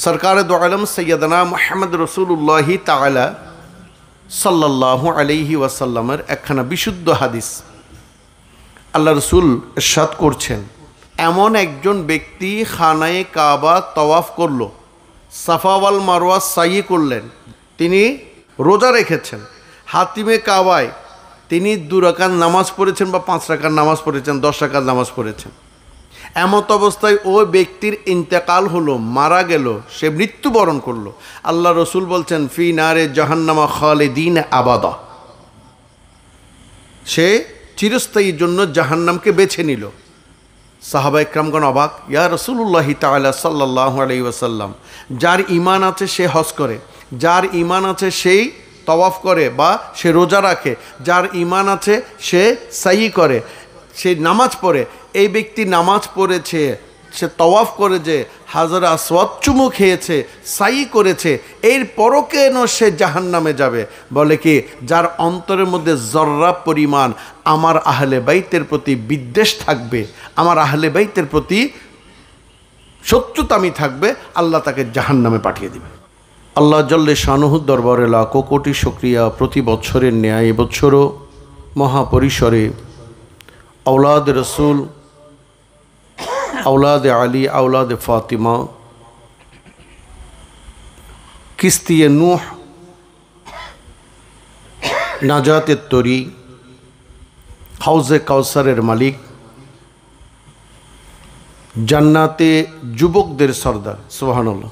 সরকার দো আলম সৈয়দনা মুহাম্মদ রসুল্লাহ তাআলা সাল্লাল্লাহু আলাইহি ওয়াসাল্লামের একখানা বিশুদ্ধ হাদিস। আল্লাহ রসুল ইরশাদ করছেন, এমন একজন ব্যক্তি খানায়ে কাবা তওয়াফ করলো, সাফা ওয়াল মারওয়া সাই করলেন, তিনি রোজা রেখেছেন, হাতিমে কাবায় তিনি 2 রাকাত নামাজ পড়েছেন বা 5 রাকাত নামাজ পড়েছেন, 10 রাকাত নামাজ পড়েছেন। এমত অবস্থায় ওই ব্যক্তির ইন্তেকাল হলো, মারা গেল, সে মৃত্যুবরণ করলো। আল্লাহ রসুল বলছেন, ফি নারে জাহান্নামা খালিদিন আবাদা, সে চিরস্থায়ীর জন্য জাহান্নামকে বেছে নিল। সাহাবা ইকরামগণ অবাক, ইয়া রাসূলুল্লাহ তাআলা সাল্লাল্লাহু আলাইহি ওয়াসাল্লাম, যার ঈমান আছে সে হজ করে, যার ঈমান আছে সেই তওয়াফ করে বা সে রোজা রাখে, যার ঈমান আছে সে সাই করে, সে নামাজ পড়ে। এই ব্যক্তি নামাজ পড়েছে, সে তওয়াফ করে, যে হাজরে আসওয়াদ চুমু খেয়েছে, সাই করেছে, এরপরও কেন সে জাহান্নামে যাবে? বলে কি, যার অন্তরের মধ্যে জর্রা পরিমাণ আমার আহলে বাইতের প্রতি বিদ্বেষ থাকবে, আমার আহলে বাইতের প্রতি শত্রুতামি থাকবে, আল্লাহ তাকে জাহান্নামে পাঠিয়ে দিবে। আল্লাহ জল্লে শানুহুর দরবারে লাখো কোটি শুকরিয়া। প্রতি বছরের ন্যায় এবছরও মহাপরিসরে আওলাদ রসুল, আওলাদ আলী, আওলাদ ফাতিমা, কিস্তিয়ে নূহ, নাজাতের তরি, হাউজে কাউসারের মালিক, জান্নাতে যুবকদের সর্দার, সুবহানাল্লাহ,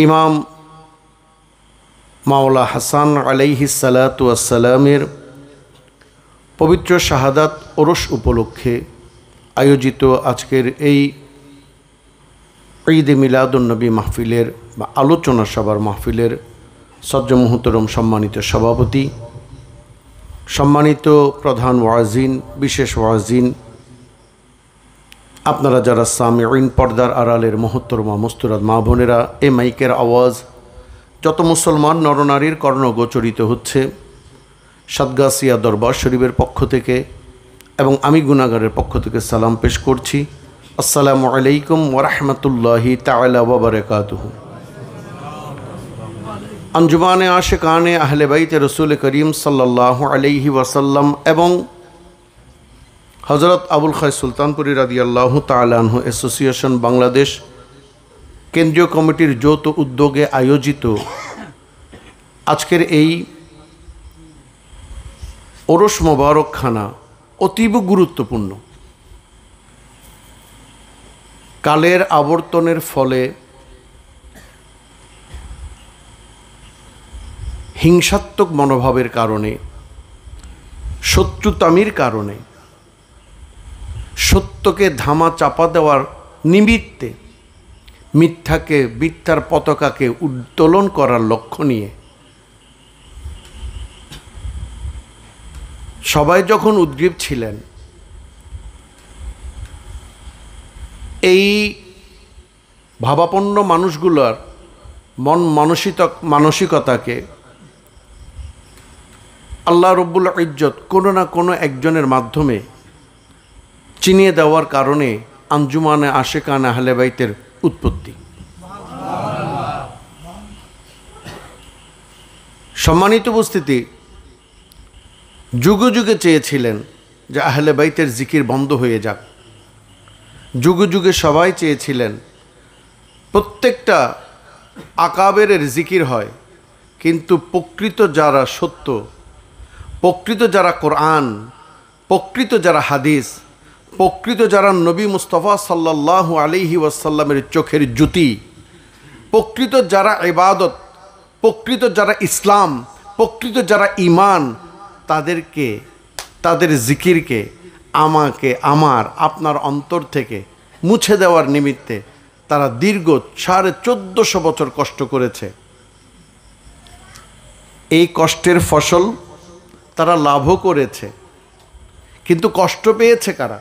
ইমাম মাওলা হাসান আলাইহিস সালাতু ওয়াসসালামের পবিত্র শাহাদাত ওরস উপলক্ষে আয়োজিত আজকের এই ঈদে মিলাদুন্নবী মাহফিলের বা আলোচনা সভার মাহফিলের সজ্জ মুহতরম সম্মানিত সভাপতি, সম্মানিত প্রধান ওয়াজিন, বিশেষ ওয়াজিন, আপনারা যারা সামিঈন, পর্দার আড়ালের মহতরমা মুস্তুরাদ মা বোনেরা, এ মাইকের আওয়াজ যত মুসলমান নরনারীর কর্ণগোচরিত হচ্ছে, সাতগাছিয়া দরবার শরীফের পক্ষ থেকে এবং আমি গুনাহগারের পক্ষ থেকে সালাম পেশ করছি। আসসালামু আলাইকুম ওয়া রাহমাতুল্লাহি তাআলা ওয়া বারাকাতুহু। আঞ্জুমানে আশিকানে আহলে বাইতে রসুল করিম সাল্লাল্লাহু আলাইহি ওয়াসাল্লাম এবং হযরত আবুল খায়র সুলতানপুরি রাদিয়াল্লাহু তাআলা আনহু অ্যাসোসিয়েশন বাংলাদেশ কেন্দ্রীয় কমিটির যৌথ উদ্যোগে আয়োজিত আজকের এই ওরস মোবারকখানা অতীব গুরুত্বপূর্ণ। কালের আবর্তনের ফলে, হিংসাত্মক মনোভাবের কারণে, শত্রুতামির কারণে, সত্যকে ধামা চাপা দেওয়ার নিমিত্তে মিথ্যার পতাকাকে উত্তোলন করার লক্ষ্য নিয়ে সবাই যখন উদ্গ্রীব ছিলেন, এই ভাবাপন্ন মানুষগুলোর মানসিকতাকে আল্লাহ রব্বুল ইজ্জত কোনো না কোনো একজনের মাধ্যমে চিনিয়ে দেওয়ার কারণে আঞ্জুমানে আশিকানে আহলে বাইতের উৎপত্তি। সম্মানিত উপস্থিতি, যুগে যুগে চেয়েছিলেন যে আহলে বাইতের জিকির বন্ধ হয়ে যাক। যুগে যুগে সবাই চেয়েছিলেন প্রত্যেকটা আকাবেরের জিকির হয়, কিন্তু প্রকৃত যারা সত্য, প্রকৃত যারা কোরআন, প্রকৃত যারা হাদিস, প্রকৃত যারা নবী মুস্তাফা সাল্লাল্লাহু আলাইহি ওয়াসাল্লামের চোখের জ্যোতি, প্রকৃত যারা ইবাদত, প্রকৃত যারা ইসলাম, প্রকৃত যারা ঈমান, তাদেরকে, তাদের জিকিরকে আমাকে, আপনার অন্তর থেকে মুছে দেওয়ার নিমিত্তে তারা দীর্ঘ 1450 বছর কষ্ট করেছে। এই কষ্টের ফসল তারা লাভও করেছে, কিন্তু কষ্ট পেয়েছে কারা?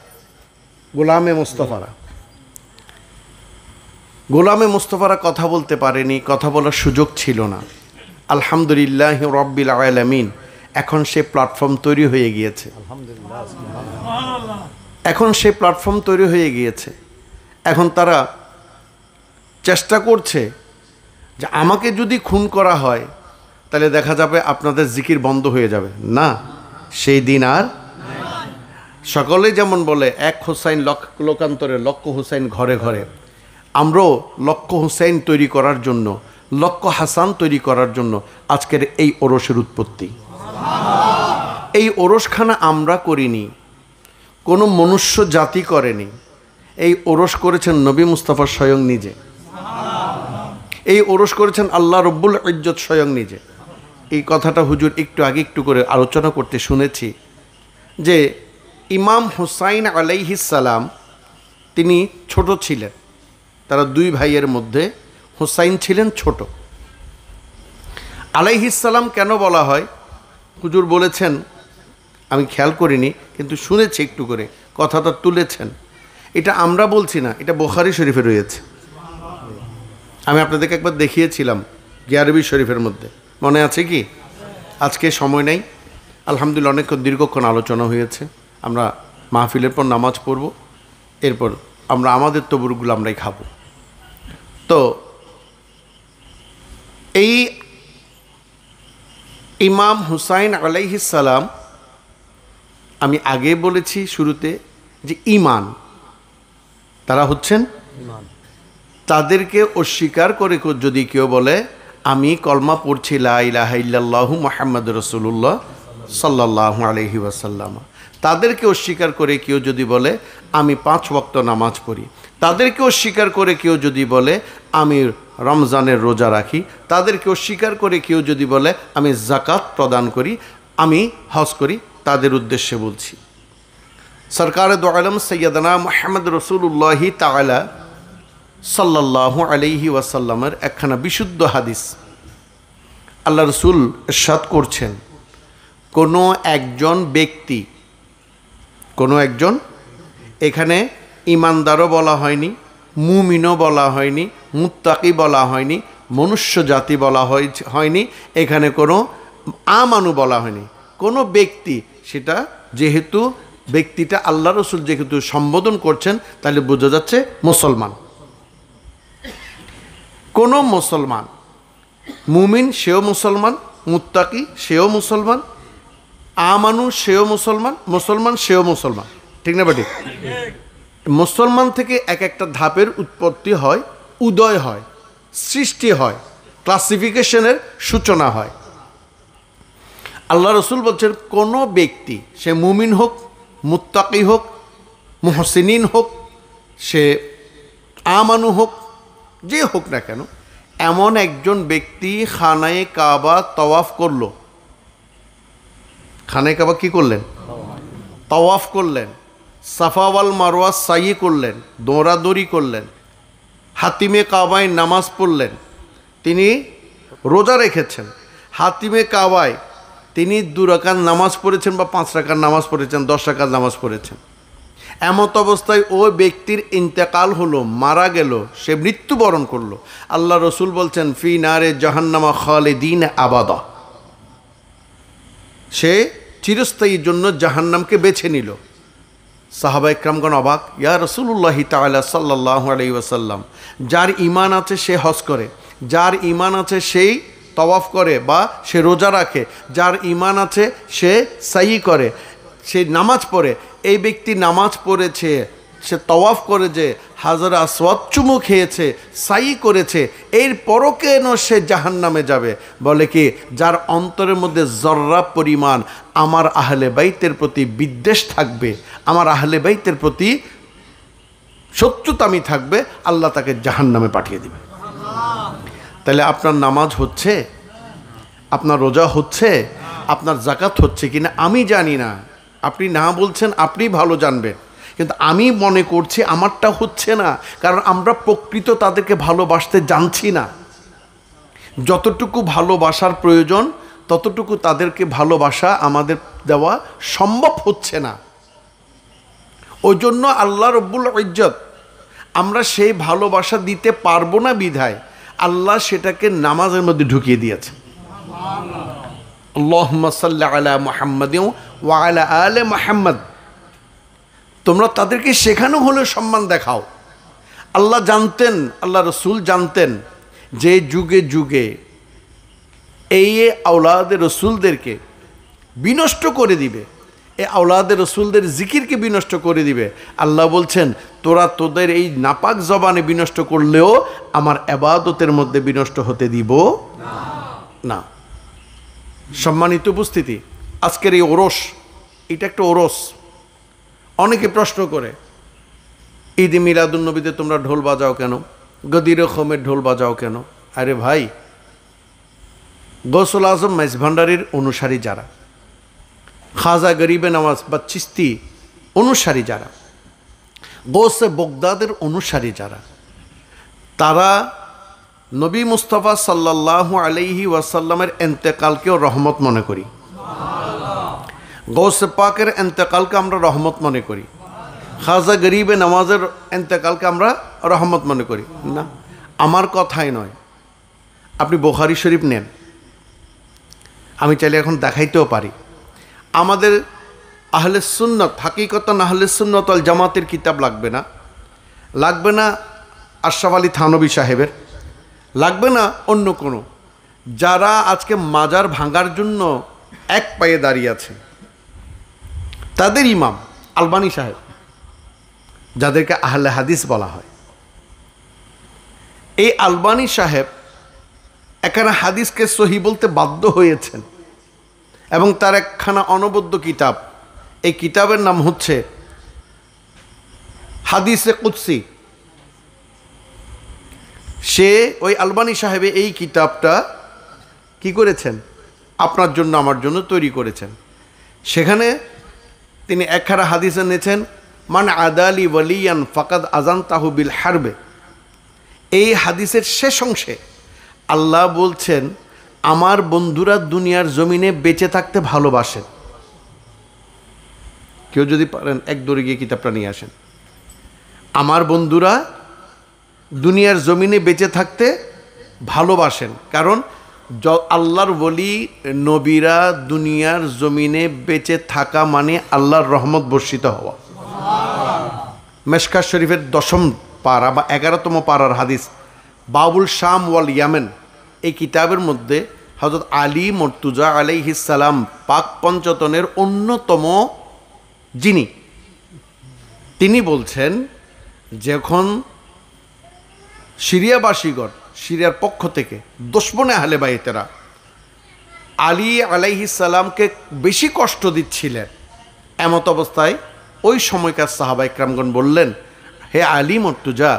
গোলামে মুস্তাফারা। গোলামে মুস্তাফারা কথা বলতে পারেনি, কথা বলার সুযোগ ছিল না। আলহামদুলিল্লাহ রাব্বিল আলামিন, এখন সে প্ল্যাটফর্ম তৈরি হয়ে গিয়েছে। এখন সে প্ল্যাটফর্ম তৈরি হয়ে গিয়েছে। এখন তারা চেষ্টা করছে যে আমাকে যদি খুন করা হয় তাহলে দেখা যাবে আপনাদের জিকির বন্ধ হয়ে যাবে। না, সেই দিন আর সকলে যেমন বলে এক হুসাইন লোকান্তরে লক্ষ হুসাইন ঘরে ঘরে, আমরাও লক্ষ হুসাইন তৈরি করার জন্য, লক্ষ হাসান তৈরি করার জন্য আজকের এই ওরসের উৎপত্তি। এই ওরসখানা আমরা করিনি, কোনো মনুষ্য জাতি করেনি। এই ওরস করেছেন নবী মুস্তাফা স্বয়ং নিজে, এই ওরস করেছেন আল্লাহ রব্বুল ইজ্জত স্বয়ং নিজে। এই কথাটা হুজুর একটু আগে একটু করে আলোচনা করতে শুনেছি যে ইমাম হুসাইন আলাইহিস সালাম তিনি ছোট ছিলেন, তারা দুই ভাইয়ের মধ্যে হুসাইন ছিলেন ছোট। আলাইহিস সালাম কেন বলা হয় হুজুর বলেছেন, আমি খেয়াল করিনি কিন্তু শুনেছি একটু করে, কথাটা তুলেছেন। এটা আমরা বলছি না, এটা বুখারী শরীফে রয়েছে। আমি আপনাদেরকে একবার দেখিয়েছিলাম গিয়ারবি শরীফের মধ্যে, মনে আছে কি? আজকে সময় নেই, আলহামদুলিল্লাহ অনেক দীর্ঘক্ষণ আলোচনা হয়েছে। আমরা মাহফিলের পর নামাজ পড়ব, এরপর আমরা আমাদের তবুরগুলো আমরাই খাব। তো এই ইমাম হুসাইন আলাইহিস সালাম, আমি আগে বলেছি শুরুতে যে ঈমান, তারা হচ্ছেন তাদেরকে অস্বীকার করে যদি কেউ বলে আমি কলমা পড়ছি লা ইলাহা ইল্লাল্লাহু মুহাম্মাদুর রাসূলুল্লাহ সাল্লাল্লাহু আলাইহি ওয়াসাল্লাম, তাদেরকে অস্বীকার করে কেউ যদি বলে আমি 5 ওয়াক্ত নামাজ পড়ি, তাদেরকে অস্বীকার করে কেউ যদি বলে আমি রমজানের রোজা রাখি, তাদেরকে অস্বীকার করে কেউ যদি বলে আমি যাকাত প্রদান করি, আমি হজ করি, তাদের উদ্দেশ্যে বলছি। সরকারে দো আলম সৈয়দনা মুহাম্মদ রাসূলুল্লাহ তাআলা সাল্লাল্লাহু আলাইহি ওয়াসাল্লামের একখানা বিশুদ্ধ হাদিস, আল্লাহ রসুল ইরশাদ করছেন, কোনো একজন ব্যক্তি, কোনো একজন, এখানে ইমানদারও বলা হয়নি, মুমিনও বলা হয়নি, মুত্তাকি বলা হয়নি, মনুষ্য জাতি বলা হয়নি, এখানে কোনো আমানু বলা হয়নি, কোনো ব্যক্তি, সেটা যেহেতু ব্যক্তিটা আল্লাহ রসুল যেহেতু সম্বোধন করছেন তাহলে বোঝা যাচ্ছে মুসলমান। কোনো মুসলমান, মুমিন সেও মুসলমান, মুত্তাকি সেও মুসলমান, আমানু সেও মুসলমান, মুসলমান সেও মুসলমান, ঠিক না বেটি? মুসলমান থেকে এক একটা ধাপের উৎপত্তি হয়, উদয় হয়, সৃষ্টি হয়, ক্লাসিফিকেশনের সূচনা হয়। আল্লাহ রসুল বলছেন কোনো ব্যক্তি, সে মুমিন হোক, মুত্তাকি হোক, মুহসিনিন হোক, সে আমানু হোক, যে হোক না কেন, এমন একজন ব্যক্তি খানায়ে কাবা তওয়াফ করলো। খানায়ে কাবা কি করলেন? তওয়াফ করলেন, সাফা ওয়াল মারওয়া সাই করলেন, দৌড়াদৌড়ি করলেন, হাতিমে কাবায় নামাজ পড়লেন, তিনি রোজা রেখেছেন, হাতিমে কাবায় তিনি 2 রাকাত নামাজ পড়েছেন বা 5 রাকাত নামাজ পড়েছেন, 10 রাকাত নামাজ পড়েছেন। এমত অবস্থায় ওই ব্যক্তির ইন্তেকাল হলো, মারা গেল, সে মৃত্যুবরণ করলো। আল্লাহ রসুল বলছেন ফি নারে জাহান্নামা খালিদিন আবাদা, সে চিরস্থায়ীর জন্য জাহান্নামকে বেছে নিল। সাহাবা ইকরামগণ অবাক, ইয়া রাসূলুল্লাহ তাআলা সাল্লাল্লাহু আলাইহি ওয়াসাল্লাম, যার ঈমান আছে সে হজ করে, যার ঈমান আছে সেই তওয়াফ করে বা সে রোজা রাখে, যার ঈমান আছে সে সাই করে, সে নামাজ পড়ে, এই ব্যক্তি নামাজ পড়েছে, সে তওয়াফ করে, যে হাজার আসওয়াদ চুমু খেয়েছে, সাই করেছে, এরপরও কেন সে জাহান্নামে যাবে? বলে কি, যার অন্তরের মধ্যে জর্রা পরিমাণ আমার আহলে বাইতের প্রতি বিদ্বেষ থাকবে, আমার আহলে বাইতের প্রতি শত্রুতামি থাকবে, আল্লাহ তাকে জাহান্নামে পাঠিয়ে দেবে। তাহলে আপনার নামাজ হচ্ছে, আপনার রোজা হচ্ছে, আপনার যাকাত হচ্ছে কিনা আমি জানি না, আপনি না বলছেন, আপনি ভালো জানবেন, কিন্তু আমি মনে করছি আমারটা হচ্ছে না, কারণ আমরা প্রকৃত তাদেরকে ভালোবাসতে জানছি না। যতটুকু ভালোবাসার প্রয়োজন ততটুকু তাদেরকে ভালোবাসা আমাদের দেওয়া সম্ভব হচ্ছে না। ওই জন্য আল্লাহ রব্বুল ইজ্জত, আমরা সেই ভালোবাসা দিতে পারবো না বিধায় আল্লাহ সেটাকে নামাজের মধ্যে ঢুকিয়ে দিয়েছে। আল্লাহুম্মা সাল্লি আলা মুহাম্মাদিন ওয়া আলা আলি মুহাম্মাদ। তোমরা তাদেরকে শেখানো হলে সম্মান দেখাও, আল্লাহ জানতেন, আল্লাহ রসুল জানতেন যে যুগে যুগে এই আওলাদের রসুলদেরকে বিনষ্ট করে দিবে, এই আওলাদের রসুলদের জিকিরকে বিনষ্ট করে দিবে। আল্লাহ বলছেন, তোরা তোদের এই নাপাক জবানে বিনষ্ট করলেও আমার ইবাদতের মধ্যে বিনষ্ট হতে দিব না। সম্মানিত উপস্থিতি, আজকের এই ওরস, এটা একটা ওরস। অনেকে প্রশ্ন করে, ঈদে মিলাদুন্নবীতে তোমরা ঢোল বাজাও কেন, গদির খমের ঢোল বাজাও কেন? আরে ভাই, গৌসুল আজম মাইজ ভান্ডারীর অনুসারী যারা, খাজা গরিবে নওয়াজ বা চিস্তি অনুসারী যারা, গৌসে বগদাদের অনুসারী যারা, তারা নবী মুস্তাফা সাল্লাল্লাহু আলাইহি ওয়াসাল্লামের এন্তেকালকেও রহমত মনে করি। গৌসে পাকের এন্তেকালকে আমরা রহমত মনে করি। খাজা গরিবে নওয়াজের এন্তেকালকে আমরা রহমত মনে করি না। আমার কথাই নয়, আপনি বুখারী শরীফ নেন, আমি চাইলে এখন দেখাইতেও পারি। আমাদের আহলে সুন্নত, হাকিকতান আহলে সুন্নত ওয়াল জামাতের কিতাব লাগবে না, লাগবে না আশরাফ আলী থানবী সাহেবের, লাগবে না অন্য কোনো, যারা আজকে মাজার ভাঙার জন্য এক পায়ে দাঁড়িয়ে আছে, তাদের ইমাম আলবানী সাহেব, যাদেরকে আহলে হাদিস বলা হয়, এই আলবানী সাহেব এখানে হাদিসকে সহি বলতে বাধ্য হয়েছেন এবং তার একখানা অনবদ্য কিতাব, এই কিতাবের নাম হচ্ছে হাদিসে কুদসি। সে ওই আলবানী সাহেবে এই কিতাবটা কি করেছেন, আপনার জন্য আমার জন্য তৈরি করেছেন। সেখানে তিনি একখানা হাদিস এনেছেন, মান আদালি ওয়ালিয়ান ফাকাদ আযানতাহু বিল হারবে। এই হাদিসের শেষ অংশে আল্লাহ বলছেন, আমার বন্ধুরা দুনিয়ার জমিনে বেঁচে থাকতে ভালোবাসেন। কেউ যদি পারেন এক দৌড়ে গিয়ে কিতাবটা নিয়ে আসেন। আমার বন্ধুরা দুনিয়ার জমিনে বেঁচে থাকতে ভালোবাসেন, কারণ আল্লাহর ওলি নবীরা দুনিয়ার জমিনে বেঁচে থাকা মানে আল্লাহর রহমত বর্ষিত হওয়া। মেশকাত শরীফের 10ম পারা বা 11তম পারার হাদিস, বাবুল শাম ওয়াল ইয়ামেন, এই কিতাবের মধ্যে হযরত আলী মুর্তজা আলাইহিস সালাম পাক পঞ্চতনের অন্যতম যিনি, তিনি বলছেন, যখন সিরিয়াবাসীগণ, সিরিয়ার পক্ষ থেকে দুশমনে আহলে বাইতেরা আলী আলাইহিস সালামকে বেশি কষ্ট দিচ্ছিলেন, এমত অবস্থায় ওই সময়কার সাহাবা ইকরামগণ বললেন, হে আলী মুর্তজা,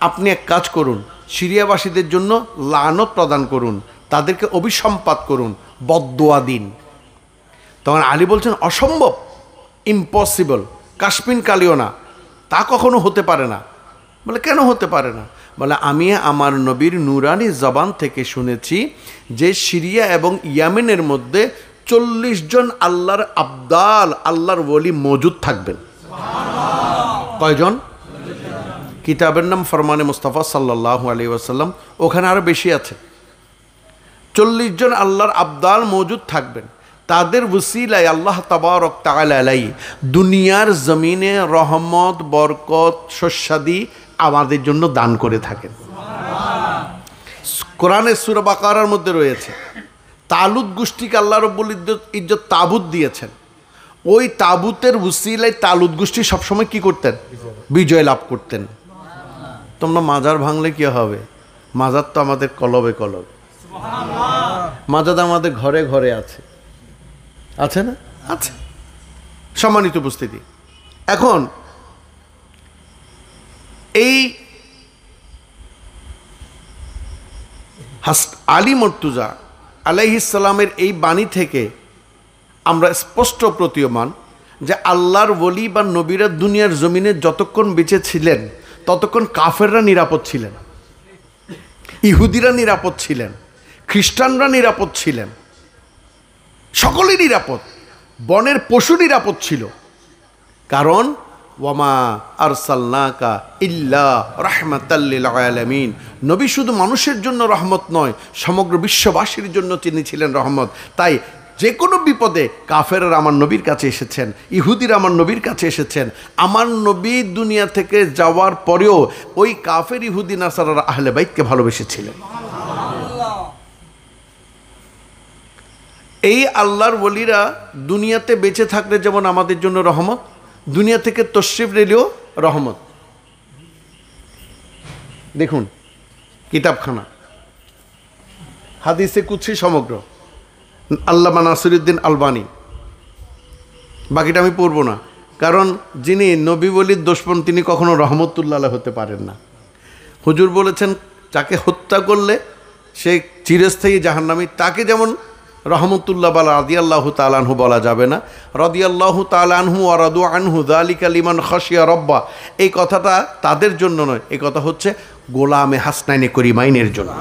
আপনি এক কাজ করুন, সিরিয়াবাসীদের জন্য লানত প্রদান করুন, তাদেরকে অভিসম্পাত করুন, বদদোয়া দিন। তখন আলী বলছেন, অসম্ভব, ইম্পসিবল, কাশ্মীর কালিও না, তা কখনো হতে পারে না। বলে, কেন হতে পারে না? বলে, আমি আমার নবীর নুরানি জবান থেকে শুনেছি যে সিরিয়া এবং ইয়ামেনের মধ্যে 40 জন আল্লাহর আবদাল, আল্লাহর ওলি মজুদ থাকবেন। কয়জন? কিতাবের নাম ফরমানে মুস্তাফা সাল্লাল্লাহু আলাইহি ওয়াসাল্লাম, ওখানে আরো বেশি আছে। 40 জন আল্লাহর আবদাল মজুদ থাকবেন, তাদের ওসিলায় আল্লাহ তাবারক তাআলা আলাইহি দুনিয়ার জমিনে রহমত, বরকত, শস্যাদি আমাদের জন্য দান করে থাকেন। কোরআনের সূরা বাকারার মধ্যে রয়েছে, তালুত গোষ্ঠীকে আল্লাহ রাব্বুল ইজ্জত তাবুত দিয়েছেন। ওই তাবুতের ওসিলায় তালুত গোষ্ঠী সবসময় কি করতেন? বিজয় লাভ করতেন। তোমরা মাজার ভাঙলে কি হবে? মাজার তো আমাদের কলবে কলবে, মাজার আমাদের ঘরে ঘরে আছে, আছে না? আছে। সম্মানিত উপস্থিতি, এখন এই আলী মুর্তজা আলাইহিস সালামের এই বাণী থেকে আমরা স্পষ্ট প্রতীয়মান যে আল্লাহর ওলি বা নবীরা দুনিয়ার জমিনে যতক্ষণ বেঁচে ছিলেন ততক্ষণ কাফেররা নিরাপদ ছিলেন, ইহুদিরা নিরাপদ ছিলেন, খ্রিস্টানরা নিরাপদ ছিলেন, সকলেই নিরাপদ, বনের পশু নিরাপদ ছিল। কারণ ওয়ামা আরসালনাকা ইল্লা রাহমাতাল লিল আলামিন, নবী শুধু মানুষের জন্য রহমত নয়, সমগ্র বিশ্ববাসীর জন্য তিনি ছিলেন রহমত। তাই যে কোনো বিপদে কাফেররা আমার নবীর কাছে এসেছেন, ইহুদিরা আমার নবীর কাছে এসেছেন। আমার নবী দুনিয়া থেকে যাওয়ার পরেও ওই কাফের ইহুদি নাসারারা আহলে বাইতকে ভালোবেসেছিলেন। এই আল্লাহর ওলিরা দুনিয়াতে বেঁচে থাকলে যেমন আমাদের জন্য রহমত, দুনিয়া থেকে তশরিফ নিলেও রহমত। দেখুন কিতাবখানা, হাদিসে কুদসি সমগ্র, আল্লামা নাসিরুদ্দিন আলবানী। বাকিটা আমি পড়ব না, কারণ যিনি নবী ওলির দুশমন তিনি কখনো রহমতুল্লাহ হতে পারেন না। হুজুর বলেছেন যাকে হত্যা করলে সে চিরস্থায়ী জাহান্নামী, তাকে যেমন রহমতুল্লাহ বা রাদিয়াল্লাহু তাআলা আনহু বলা যাবে না। রাদিয়াল্লাহু তাআলা আনহু ওয়া রাদু আনহু যালিকা লিমান খাশিয়া রাব্বা, এই কথাটা তাদের জন্য নয়, এই কথা হচ্ছে গোলামে হাসনাইনে করিমাইনের জন্য।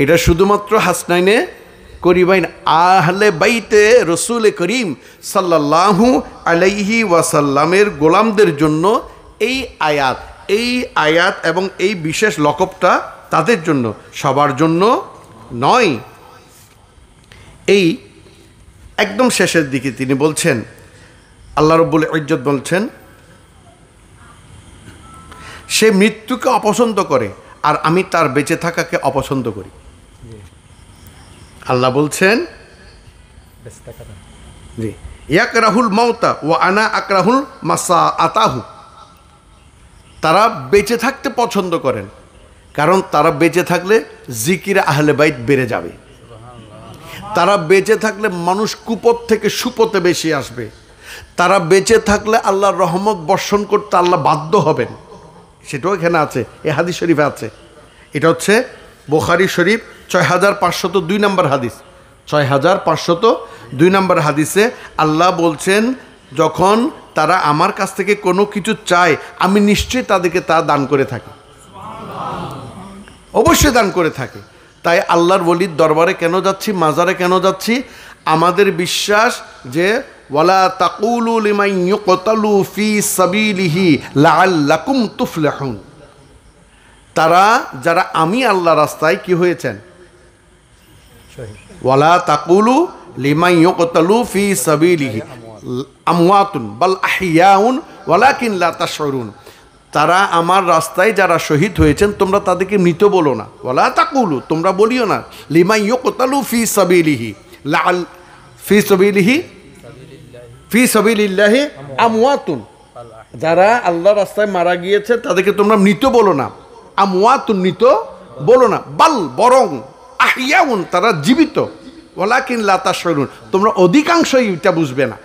এটা শুধুমাত্র হাসনাইনে করিমাইন আহলে বাইতে রসুল করিম সাল্লাল্লাহু আলাইহি ওয়াসাল্লামের গোলামদের জন্য এই আয়াত এবং এই বিশেষ লকবটা তাদের জন্য, সবার জন্য নয়। এই একদম শেষের দিকে তিনি বলছেন, আল্লাহ রাব্বুল ইজ্জত বলছেন, সে মৃত্যুকে অপছন্দ করে আর আমি তার বেঁচে থাকাকে অপছন্দ করি। আল্লাহ বলছেন জি, ইয়াকরাহুল মাউতা ওয়া আনা আকরাহুল মাসাআতাহু, তারা বেঁচে থাকতে পছন্দ করেন, কারণ তারা বেঁচে থাকলে জিকির আহলে বাইত বেড়ে যাবে। তারা বেঁচে থাকলে মানুষ কুপথ থেকে সুপথে বেশি আসবে। তারা বেঁচে থাকলে আল্লাহর রহমত বর্ষণ করতে আল্লাহ বাধ্য হবেন। সেটাও এখানে আছে, এ হাদিস শরীফে আছে। এটা হচ্ছে বুখারী শরীফ 6502 নম্বর হাদিস। 6502 নম্বর হাদিসে আল্লাহ বলছেন, যখন তারা আমার কাছ থেকে কোনো কিছু চায় আমি নিশ্চয়ই তাদেরকে তা দান করে থাকি, অবশ্যই দান করে থাকি। তাই আল্লাহর ওলির দরবারে কেন যাচ্ছি, মাজারে কেন যাচ্ছি? আমাদের বিশ্বাস যে ওয়ালা তাকুলু লিমান ইউকতালু ফি সাবিলিহি লাআল্লাকুম তুফলিহুন, তারা যারা আমি আল্লাহ রাস্তায় কি হয়েছেন, ওয়ালা তাকুলু লিমান ইউকতালু ফি সাবিলিহি আমওয়াতুন বাল আহিয়াউন ওয়ালাকিন লা তাশউরুন, তারা আমার রাস্তায় যারা শহীদ হয়েছেন তোমরা তাদেরকে মৃত বলো না। ওয়ালা তাকুলু, তোমরা বলিও না, লিমান ইউকতালু ফি সাবিলিহি লাআল ফি সাবিলিহি ফি সাবিলিল্লাহি আমওয়াতুন, যারা আল্লাহ রাস্তায় মারা গিয়েছে তাদেরকে তোমরা মৃত বলো না। আমওয়াতুন, মৃত বলো না। বাল, বরং আহিয়াউন, তারা জীবিত। ওয়ালাকিন লা তাশউরুন, তোমরা অধিকাংশই এটা বুঝবে না।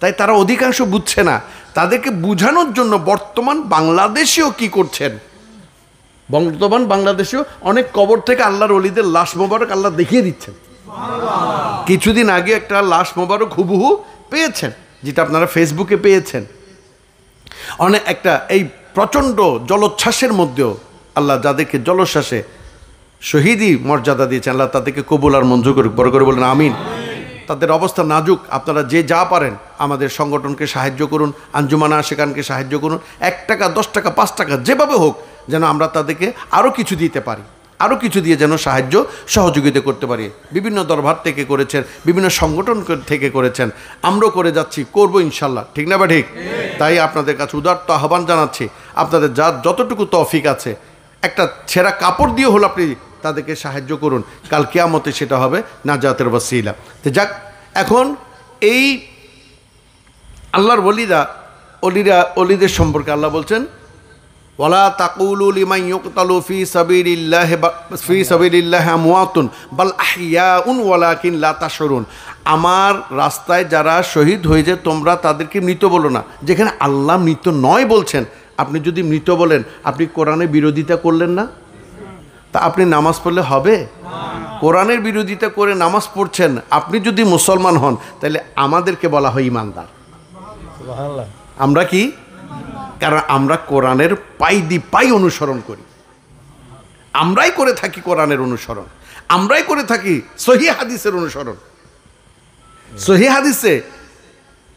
তাই তারা অধিকাংশ বুঝছে না। তাদেরকে বুঝানোর জন্য বর্তমান বাংলাদেশেও কি করছেন, বর্তমান বাংলাদেশেও অনেক কবর থেকে আল্লাহর ওলিদের লাশ মোবারক আল্লাহ দেখিয়ে দিচ্ছেন। কিছুদিন আগে একটা লাশ মোবারক হুবহু পেয়েছেন, যেটা আপনারা ফেসবুকে পেয়েছেন। অনেক একটা এই প্রচণ্ড জলোচ্ছ্বাসের মধ্যেও আল্লাহ যাদেরকে জলোচ্ছ্বাসে শহীদি মর্যাদা দিয়েছেন, আল্লাহ তাদেরকে কবুল আর মঞ্জুর করুক, বড় করে বলেন আমিন। তাদের অবস্থা নাজুক, আপনারা যে যা পারেন আমাদের সংগঠনকে সাহায্য করুন, আঞ্জুমানা আশিকানকে সাহায্য করুন। 1 টাকা 10 টাকা 5 টাকা যেভাবে হোক, যেন আমরা তাদেরকে আরও কিছু দিতে পারি, আরও কিছু দিয়ে যেন সাহায্য সহযোগিতা করতে পারি। বিভিন্ন দরবার থেকে করেছেন, বিভিন্ন সংগঠন থেকে করেছেন, আমরাও করে যাচ্ছি, করবো ইনশাল্লাহ, ঠিক না বা ঠিক? তাই আপনাদের কাছে উদারত আহ্বান জানাচ্ছি, আপনাদের যতটুকু তৌফিক আছে, একটা ছেঁড়া কাপড় দিয়ে হলো আপনি তাদেরকে সাহায্য করুন, কাল কিয়ামতে সেটা হবে নাজাতের ওয়াসিলা। তো যাক, এখন এই আল্লাহর অলিদের সম্পর্কে আল্লাহ বলছেন, ওয়ালা তাকুলু লিমান ইউকতালু ফি সাবিলিল্লাহি আমওয়াতুন বাল আহিয়াউন ওয়ালাকিন লা তাশউরুন, আমার রাস্তায় যারা শহীদ হয়ে যায় তোমরা তাদেরকে মৃত বলো না। যেখানে আল্লাহ মৃত নয় বলছেন, আপনি যদি মৃত বলেন আপনি কোরআনের বিরোধিতা করলেন না? তা আপনি নামাজ পড়লে হবে? কোরআনের বিরোধিতা করে নামাজ পড়ছেন, আপনি যদি মুসলমান হন তাহলে আমাদেরকে বলা হয় ইমানদার। আমরা কি? কারণ আমরা কোরআনের পাই অনুসরণ করি, আমরাই করে থাকি কোরআনের অনুসরণ, আমরাই করে থাকি সহিহ হাদিসের অনুসরণ। সহিহ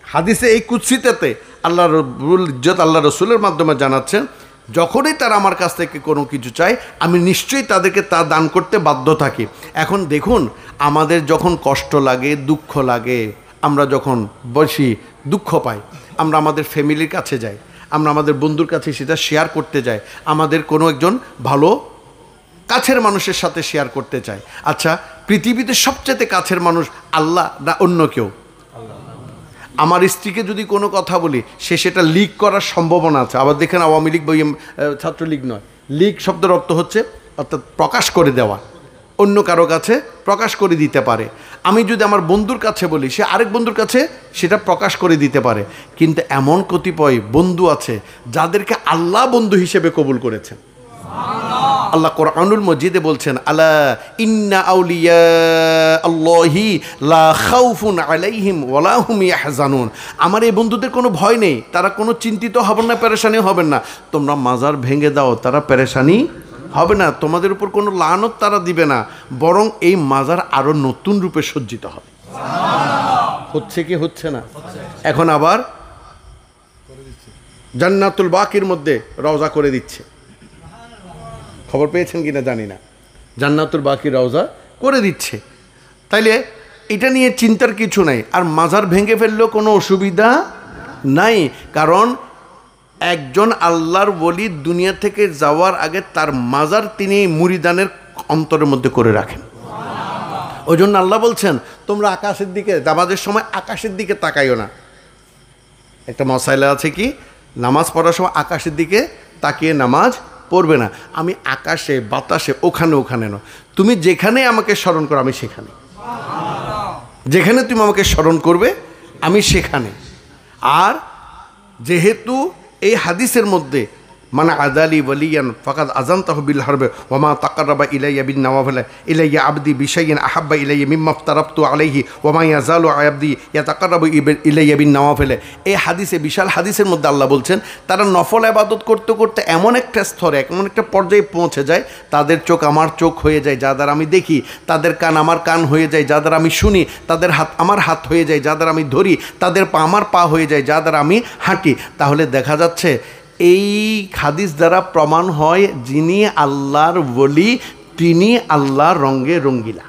হাদিসে এই কুদসিতে আল্লাহ রব্বুল ইজ্জত আল্লাহ রসুলের মাধ্যমে জানাচ্ছেন যখনই তারা আমার কাছ থেকে কোনো কিছু চায় আমি নিশ্চয়ই তাদেরকে তা দান করতে বাধ্য থাকি। এখন দেখুন, আমাদের যখন কষ্ট লাগে, দুঃখ লাগে, আমরা যখন বেশি দুঃখ পাই, আমরা আমাদের ফ্যামিলির কাছে যাই, আমরা আমাদের বন্ধুর কাছে সেটা শেয়ার করতে যাই, আমাদের কোনো একজন ভালো কাছের মানুষের সাথে শেয়ার করতে চাই। আচ্ছা, পৃথিবীতে সবচেয়ে কাছের মানুষ আল্লাহ না অন্য কেউ? আমার স্ত্রীকে যদি কোনো কথা বলি, সে সেটা লিক করার সম্ভাবনা আছে। আবার দেখেন, আওয়ামী লীগ বা ছাত্রলীগ নয়, লিক শব্দের অর্থ হচ্ছে অর্থাৎ প্রকাশ করে দেওয়া, অন্য কারো কাছে প্রকাশ করে দিতে পারে। আমি যদি আমার বন্ধুর কাছে বলি, সে আরেক বন্ধুর কাছে সেটা প্রকাশ করে দিতে পারে। কিন্তু এমন কতিপয় বন্ধু আছে যাদেরকে আল্লাহ বন্ধু হিসেবে কবুল করেছেন। আল্লাহ কোরআনুল মজিদে বলছেন, আলা ইন্না আউলিয়া আল্লাহি লা খাউফুন আলাইহিম ওয়ালা হুম ইয়াহজানুন। আমার এই বন্ধুদের কোনো ভয় নেই, তারা কোনো চিন্তিত হবেন না, পেরেশানি হবেন না। তোমরা মাজার ভেঙে দাও, তারা পেরেশানি হবে না, তোমাদের উপর কোনো লানত তারা দিবে না, বরং এই মাজার আরো নতুন রূপে সজ্জিত হবে। হচ্ছে কি হচ্ছে না? এখন আবার জান্নাতুল বাকির মধ্যে রওজা করে দিচ্ছে, খবর পেয়েছেন কিনা জানি না, জান্নাতুল বাকি রওজা করে দিচ্ছে। তাইলে এটা নিয়ে চিন্তার কিছু নাই। আর মাজার ভেঙে ফেললেও কোনো অসুবিধা নাই, কারণ একজন আল্লাহর ওলি দুনিয়া থেকে যাওয়ার আগে তার মাজার তিনি মুরিদানের অন্তরের মধ্যে করে রাখেন। ওই জন্য আল্লাহ বলছেন, তোমরা আকাশের দিকে নামাজের সময় আকাশের দিকে তাকাইও না। একটা মশাইলা আছে কি, নামাজ পড়ার সময় আকাশের দিকে তাকিয়ে নামাজ পড়বে না। আমি আকাশে বাতাসে ওখানে ওখানে না, তুমি যেখানে আমাকে স্মরণ করো আমি সেখানে, যেখানে তুমি আমাকে স্মরণ করবে আমি সেখানে। আর যেহেতু এই হাদিসের মধ্যে মানে আদালি ওয়ালিয়ান ফাকাদ আযানতাহু বিল হারবে ওয়া মা তাকাররাবা ইলাইয়া বিন নওয়াফিল ইলাইয়া আবদি বিশাইইন আহাব্বা ইলাইয়া মিম্মা ইফতারাতু আলাইহি ওয়া মা ইয়াজালু আবদি ইয়াতাকাররাবু ইলাইয়া বিন নওয়াফিল। এই হাদিসে, বিশাল হাদিসের মধ্যে আল্লাহ বলছেন, তারা নফল ইবাদত করতে করতে এমন একটা স্তরে, এমন একটা পর্যায়ে পৌঁছে যায়, তাদের চোখ আমার চোখ হয়ে যায় যা দ্বারা আমি দেখি, তাদের কান আমার কান হয়ে যায় যা দ্বারা আমি শুনি, তাদের হাত আমার হাত হয়ে যায় যা দ্বারা আমি ধরি, তাদের পা আমার পা হয়ে যায় যা দ্বারা আমি হাঁটি। তাহলে দেখা যাচ্ছে এই হাদিস দ্বারা প্রমাণ হয়, যিনি আল্লাহর ওলি তিনি আল্লাহর রঙে রঙ্গিলা।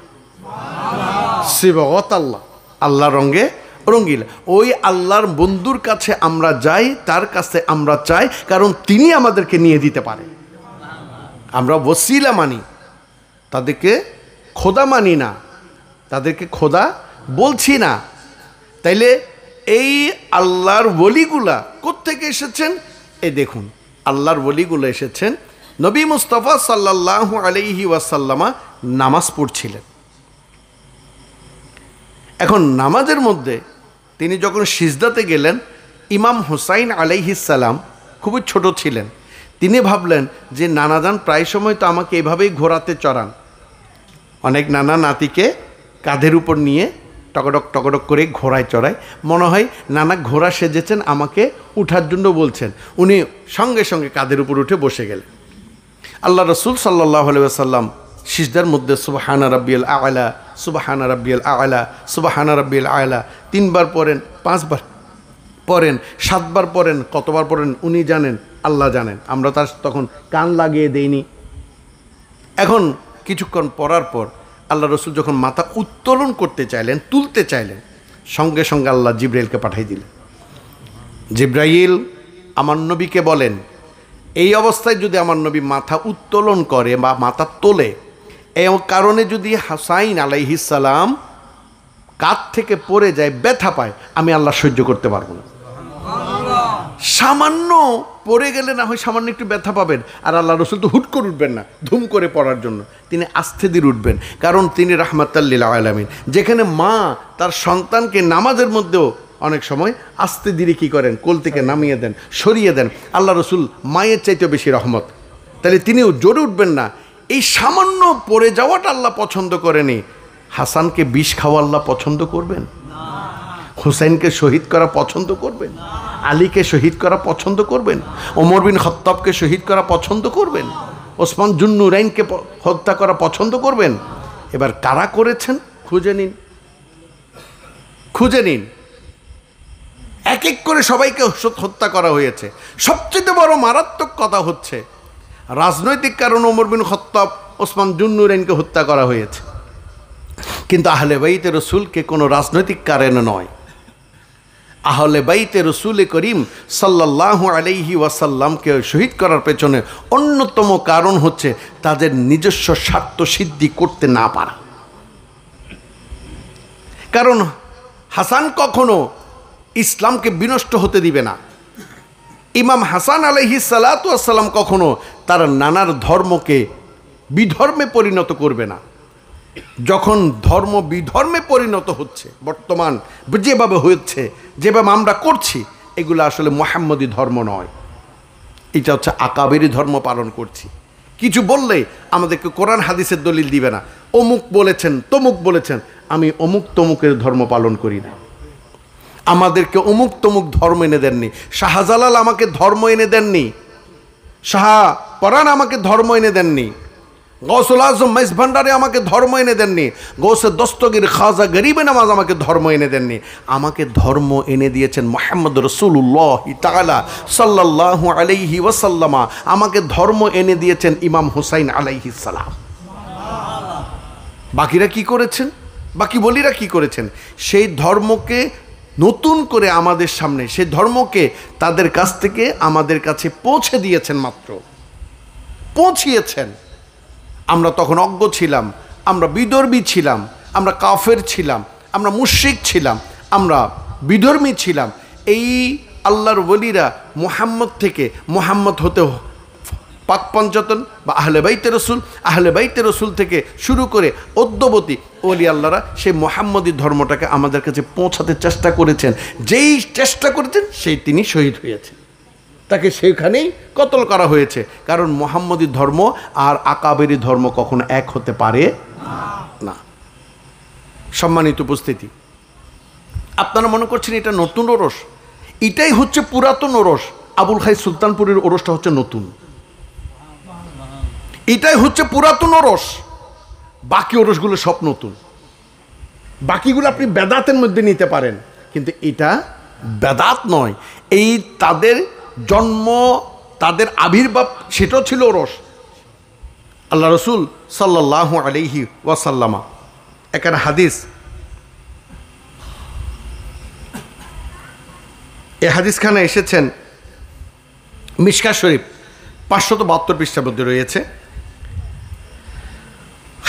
সিবগত আল্লাহ, আল্লাহর রঙে রঙ্গিলা। ওই আল্লাহর বন্ধুর কাছে আমরা যাই, তার কাছে আমরা চাই, কারণ তিনি আমাদেরকে নিয়ে দিতে পারে। আমরা ওসিলা মানি, তাদেরকে খোদা মানি না, তাদেরকে খোদা বলছি না। তাইলে এই আল্লাহর ওলিগুলা কোত্থেকে এসেছেন? এই দেখুন, আল্লাহর ওলিগুলো এসেছেন, নবী মুস্তাফা সাল্লাল্লাহু আলাইহি ওয়াসাল্লামা নামাজ পড়ছিলেন। এখন নামাজের মধ্যে তিনি যখন সিজদাতে গেলেন, ইমাম হুসাইন আলাইহিস সালাম খুবই ছোট ছিলেন। তিনি ভাবলেন যে নানাজান প্রায় সময় তো আমাকে এভাবেই ঘোরাতে চড়ান, অনেক নানা নাতিকে কাঁধের উপর নিয়ে টকটক টকটক করে ঘোড়ায় চড়ায়, মনে হয় নানা ঘোড়া সেজেছেন, আমাকে উঠার জন্য বলছেন। উনি সঙ্গে সঙ্গে কাঁধের উপর উঠে বসে গেলেন। আল্লাহ রসুল সাল্লাল্লাহু আলাইহি ওয়াসাল্লাম সিজদার মধ্যে সুবহানা রাব্বিয়াল আ'লা, সুবহানা রাব্বিয়াল আ'লা, সুবহানা রাব্বিয়াল আ'লা 3 বার পড়েন, 5 বার পড়েন, 7 বার পড়েন, কতবার পড়েন উনি জানেন, আল্লাহ জানেন, আমরা তার তখন কান লাগিয়ে দেইনি। এখন কিছুক্ষণ পড়ার পর আল্লাহ রসুল যখন মাথা উত্তোলন করতে চাইলেন, তুলতে চাইলেন, সঙ্গে সঙ্গে আল্লাহ জিব্রাইলকে পাঠিয়ে দিলেন। জিব্রাইল আমার নবীকে বলেন, এই অবস্থায় যদি আমার নবী মাথা উত্তোলন করে বা মাথা তোলে, এই কারণে যদি হুসাইন আলাইহিস সালাম কাঁধ থেকে পড়ে যায়, ব্যথা পায়, আমি আল্লাহ সহ্য করতে পারবো না। সামান্য পড়ে গেলে না হয় সামান্য একটু ব্যথা পাবেন, আর আল্লাহ রসুল তো হুট করে উঠবেন না ধুম করে পড়ার জন্য, তিনি আস্তে ধীরে উঠবেন, কারণ তিনি রাহমাতাল লিল আলামিন। যেখানে মা তার সন্তানকে নামাজের মধ্যেও অনেক সময় আস্তে ধীরে কী করেন, কোল থেকে নামিয়ে দেন, সরিয়ে দেন, আল্লাহ রসুল মায়ের চাইতেও বেশি রহমত, তাহলে তিনিও জোরে উঠবেন না। এই সামান্য পড়ে যাওয়াটা আল্লাহ পছন্দ করেনি। হাসানকে বিষ খাওয়া আল্লাহ পছন্দ করবেন? হুসাইনকে শহীদ করা পছন্দ করবেন? আলীকে শহীদ করা পছন্দ করবেন? ওমর বিন খাত্তাবকে শহীদ করা পছন্দ করবেন? ওসমান জুন্নুরাইনকে হত্যা করা পছন্দ করবেন? এবার কারা করেছেন খুঁজে নিন, খুঁজে নিন। এক এক করে সবাইকে হত্যা করা হয়েছে। সবচেয়ে বড় মারাত্মক কথা হচ্ছে রাজনৈতিক কারণে ওমর বিন খাত্তাব, ওসমান জুন্নুরাইনকে হত্যা করা হয়েছে, কিন্তু আহলে বাইতে রসুলকে কোনো রাজনৈতিক কারণে নয়। আহলে বাইতে রসুল করিম সাল্লাল্লাহু আলাইহি ওয়াসাল্লামকে শহীদ করার পেছনে অন্যতম কারণ হচ্ছে তাদের নিজস্ব স্বার্থ সিদ্ধি করতে না পারা। কারণ হাসান কখনো ইসলামকে বিনষ্ট হতে দিবে না। ইমাম হাসান আলাইহিস সালাতু ওয়াস সালাম কখনো তার নানার ধর্মকে বিধর্মে পরিণত করবে না। যখন ধর্ম বিধর্মে পরিণত হচ্ছে, বর্তমান যেভাবে হচ্ছে, যেভাবে আমরা করছি, এগুলো আসলে মুহাম্মদী ধর্ম নয়, এটা হচ্ছে আকাবেরি ধর্ম পালন করছি। কিছু বললে আমাদেরকে কোরআন হাদিসের দলিল দিবে না, অমুক বলেছেন তমুক বলেছেন। আমি অমুক তমুকের ধর্ম পালন করি না। আমাদেরকে অমুক তমুক ধর্ম এনে দেননি। শাহজালাল আমাকে ধর্ম এনে দেননি, শাহপরাণ আমাকে ধর্ম এনে দেননি, গৌসুল আজম মাইজ ভান্ডারে আমাকে ধর্ম এনে দেননি, গৌসে দস্তগীর খাজা গরিবে নামাজ আমাকে ধর্ম এনে দেননি। আমাকে ধর্ম এনে দিয়েছেন মুহাম্মদ রাসূলুল্লাহ তাআলা সাল্লাল্লাহু আলাইহি ওয়াসাল্লামা। আমাকে ধর্ম এনে দিয়েছেন ইমাম হুসাইন আলাইহিস সালাম। বাকিরা কি করেছেন? বাকি বলিরা কি করেছেন? সেই ধর্মকে নতুন করে আমাদের সামনে, সেই ধর্মকে তাদের কাছ থেকে আমাদের কাছে পৌঁছে দিয়েছেন, মাত্র পৌঁছিয়েছেন। আমরা তখন অজ্ঞ ছিলাম, আমরা বিধর্মী ছিলাম, আমরা কাফের ছিলাম, আমরা মুশরিক ছিলাম, আমরা বিধর্মী ছিলাম। এই আল্লাহর ওলিরা মুহাম্মদ থেকে মুহাম্মদ হতে পাক পঞ্চাতন বা আহলে বাইতে রসুল থেকে শুরু করে অদ্যবতী ওলি আল্লাহরা সেই মুহাম্মদী ধর্মটাকে আমাদের কাছে পৌঁছাতে চেষ্টা করেছেন। যেই চেষ্টা করেছেন সেই তিনি শহীদ হয়েছেন, তাকে সেখানেই কতল করা হয়েছে। কারণ মুহাম্মদী ধর্ম আর আকাবেরি ধর্ম কখনো এক হতে পারে না। সম্মানিত উপস্থিতি, আপনারা মনে করছেন এটা নতুন ওরস? এটাই হচ্ছে পুরাতন ওরস। আবুল খাই সুলতানপুরের ওরসটা হচ্ছে নতুন, এটাই হচ্ছে পুরাতন ওরস। বাকি ওরসগুলো সব নতুন। বাকিগুলো আপনি বেদাতের মধ্যে নিতে পারেন, কিন্তু এটা বেদাত নয়। এই তাদের জন্ম, তাদের আবির্ভাব, সেটাও ছিল ওরস। আল্লাহ রসুল সাল্লাল্লাহু আলাইহি ওয়াসাল্লামা, এখানে হাদিস, এই হাদিসখানে এসেছেন মিশকাত শরীফ 572 পৃষ্ঠার মধ্যে রয়েছে।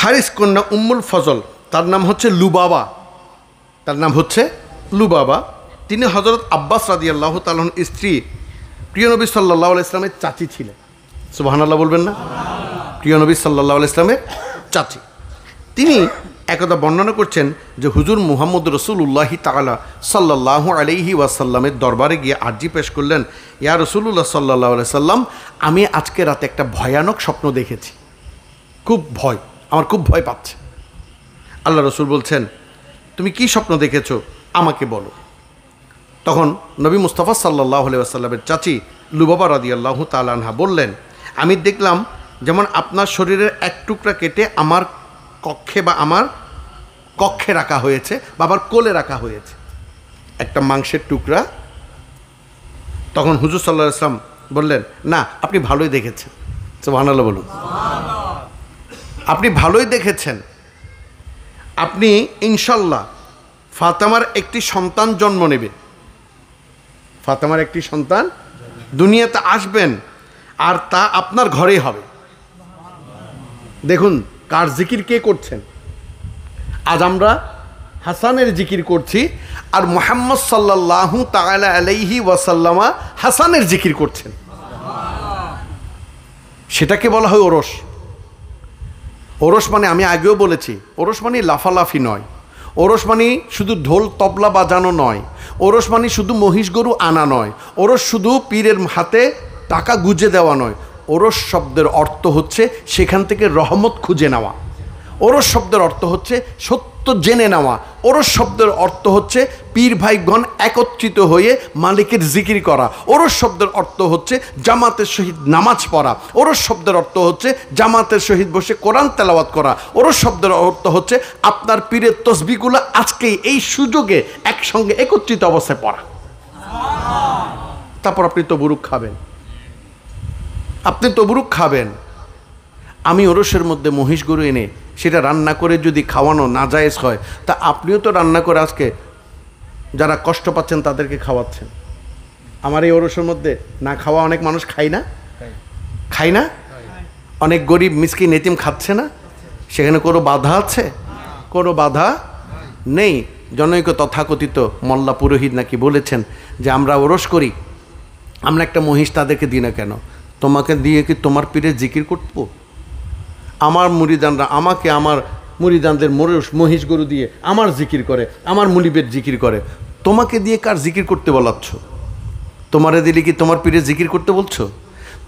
হারিস কন্যা উম্মুল ফজল, তার নাম হচ্ছে লুবাবা, তার নাম হচ্ছে লুবাবা। তিনি হযরত আব্বাস রাদিয়াল্লাহু তাআলার স্ত্রী, প্রিয় নবী সাল্লাল্লাহু আলাইহি ইসলামের চাচি ছিলেন। সুবহানাল্লাহ বলবেন না? প্রিয় নবী সাল্লাল্লাহু আলাইহি ইসলামের চাচি। তিনি একদা বর্ণনা করছেন যে হুজুর মুহাম্মদ রাসূলুল্লাহি তাআলা সাল্লাল্লাহু আলাইহি ওয়াসাল্লামের দরবারে গিয়ে আরজি পেশ করলেন, ইয়া রাসূলুল্লাহ সাল্লাল্লাহু আলাইহি সাল্লাম, আমি আজকে রাতে একটা ভয়ানক স্বপ্ন দেখেছি, খুব ভয়, আমার খুব ভয় পাচ্ছে। আল্লাহ রসুল বলছেন, তুমি কি স্বপ্ন দেখেছো আমাকে বলো। তখন নবী মুস্তাফা সাল্লাল্লাহু আলাইহি ওয়াসাল্লামের চাচি লুবাবা রাদিয়াল্লাহু তাআলা আনহা বললেন, আমি দেখলাম যেমন আপনার শরীরের এক টুকরা কেটে আমার কক্ষে বা আমার কক্ষে রাখা হয়েছে বা আমার কোলে রাখা হয়েছে, একটা মাংসের টুকরা। তখন হুজুর সাল্লাল্লাহু আলাইহি ওয়াসাল্লাম বললেন, না, আপনি ভালোই দেখেছেন। সুবহানাল্লাহ বলুন। আপনি ভালোই দেখেছেন। আপনি ইনশাল্লাহ ফাতেমার একটি সন্তান জন্ম নেবে, ফাতেমার একটি সন্তান দুনিয়াতে আসবেন, আর তা আপনার ঘরেই হবে। দেখুন কার জিকির কে করছেন। আজ আমরা হাসানের জিকির করছি, আর মুহাম্মদ সাল্লাল্লাহু তাআলা আলাইহি ওয়াসাল্লামা হাসানের জিকির করছেন। সেটাকে বলা হয় ওরস। ওরস মানে, আমি আগেও বলেছি, ওরস মানে লাফালাফি নয়, ওরস মানে শুধু ঢোল তবলা বাজানো নয়, ওরস মানে শুধু মহিষ গরু আনা নয়, ওরস শুধু পীরের হাতে টাকা গুজে দেওয়া নয়। ওরস শব্দের অর্থ হচ্ছে সেখান থেকে রহমত খুঁজে নেওয়া। ওরস শব্দের অর্থ হচ্ছে সত্য জেনে নেওয়া। ওরস শব্দের অর্থ হচ্ছে পীর ভাইগণ একত্রিত হয়ে মালিকের জিকির করা। ওরস শব্দের অর্থ হচ্ছে জামাতের সহিত নামাজ পড়া। ওরস শব্দের অর্থ হচ্ছে জামাতের সহিত বসে কোরআন তেলাওয়াত করা। ওরস শব্দের অর্থ হচ্ছে আপনার পীরের তসবিহগুলো আজকেই এই সুযোগে একসঙ্গে একত্রিত অবস্থায় পড়া। তারপর আপনি তবুরুক খাবেন, আপনি তবুরুক খাবেন। আমি ওরসের মধ্যে মহিষ গরু এনে সেটা রান্না করে যদি খাওয়ানো নাজায়েজ হয়, তা আপনিও তো রান্না করে আজকে যারা কষ্ট পাচ্ছেন তাদেরকে খাওয়াচ্ছেন। আমার এই ওরসের মধ্যে না খাওয়া অনেক মানুষ খায় না, খায় না, অনেক গরিব মিসকিন এতিম খাচ্ছে না, সেখানে কোনো বাধা আছে? কোনো বাধা নেই। জনৈক তথাকথিত মোল্লা পুরোহিত নাকি বলেছেন যে আমরা ওরস করি, আমরা একটা মহিষ তাদেরকে দিই না কেন? তোমাকে দিয়ে কি তোমার পীরের জিকির করবো? আমার মুরিদানরা আমাকে আমার মুরিদানদের মহিষ গরু দিয়ে আমার জিকির করে, আমার মুলিবের জিকির করে, তোমাকে দিয়ে কার জিকির করতে বলাচ্ছ? তোমারে দিলে কি তোমার পীরের জিকির করতে বলছো?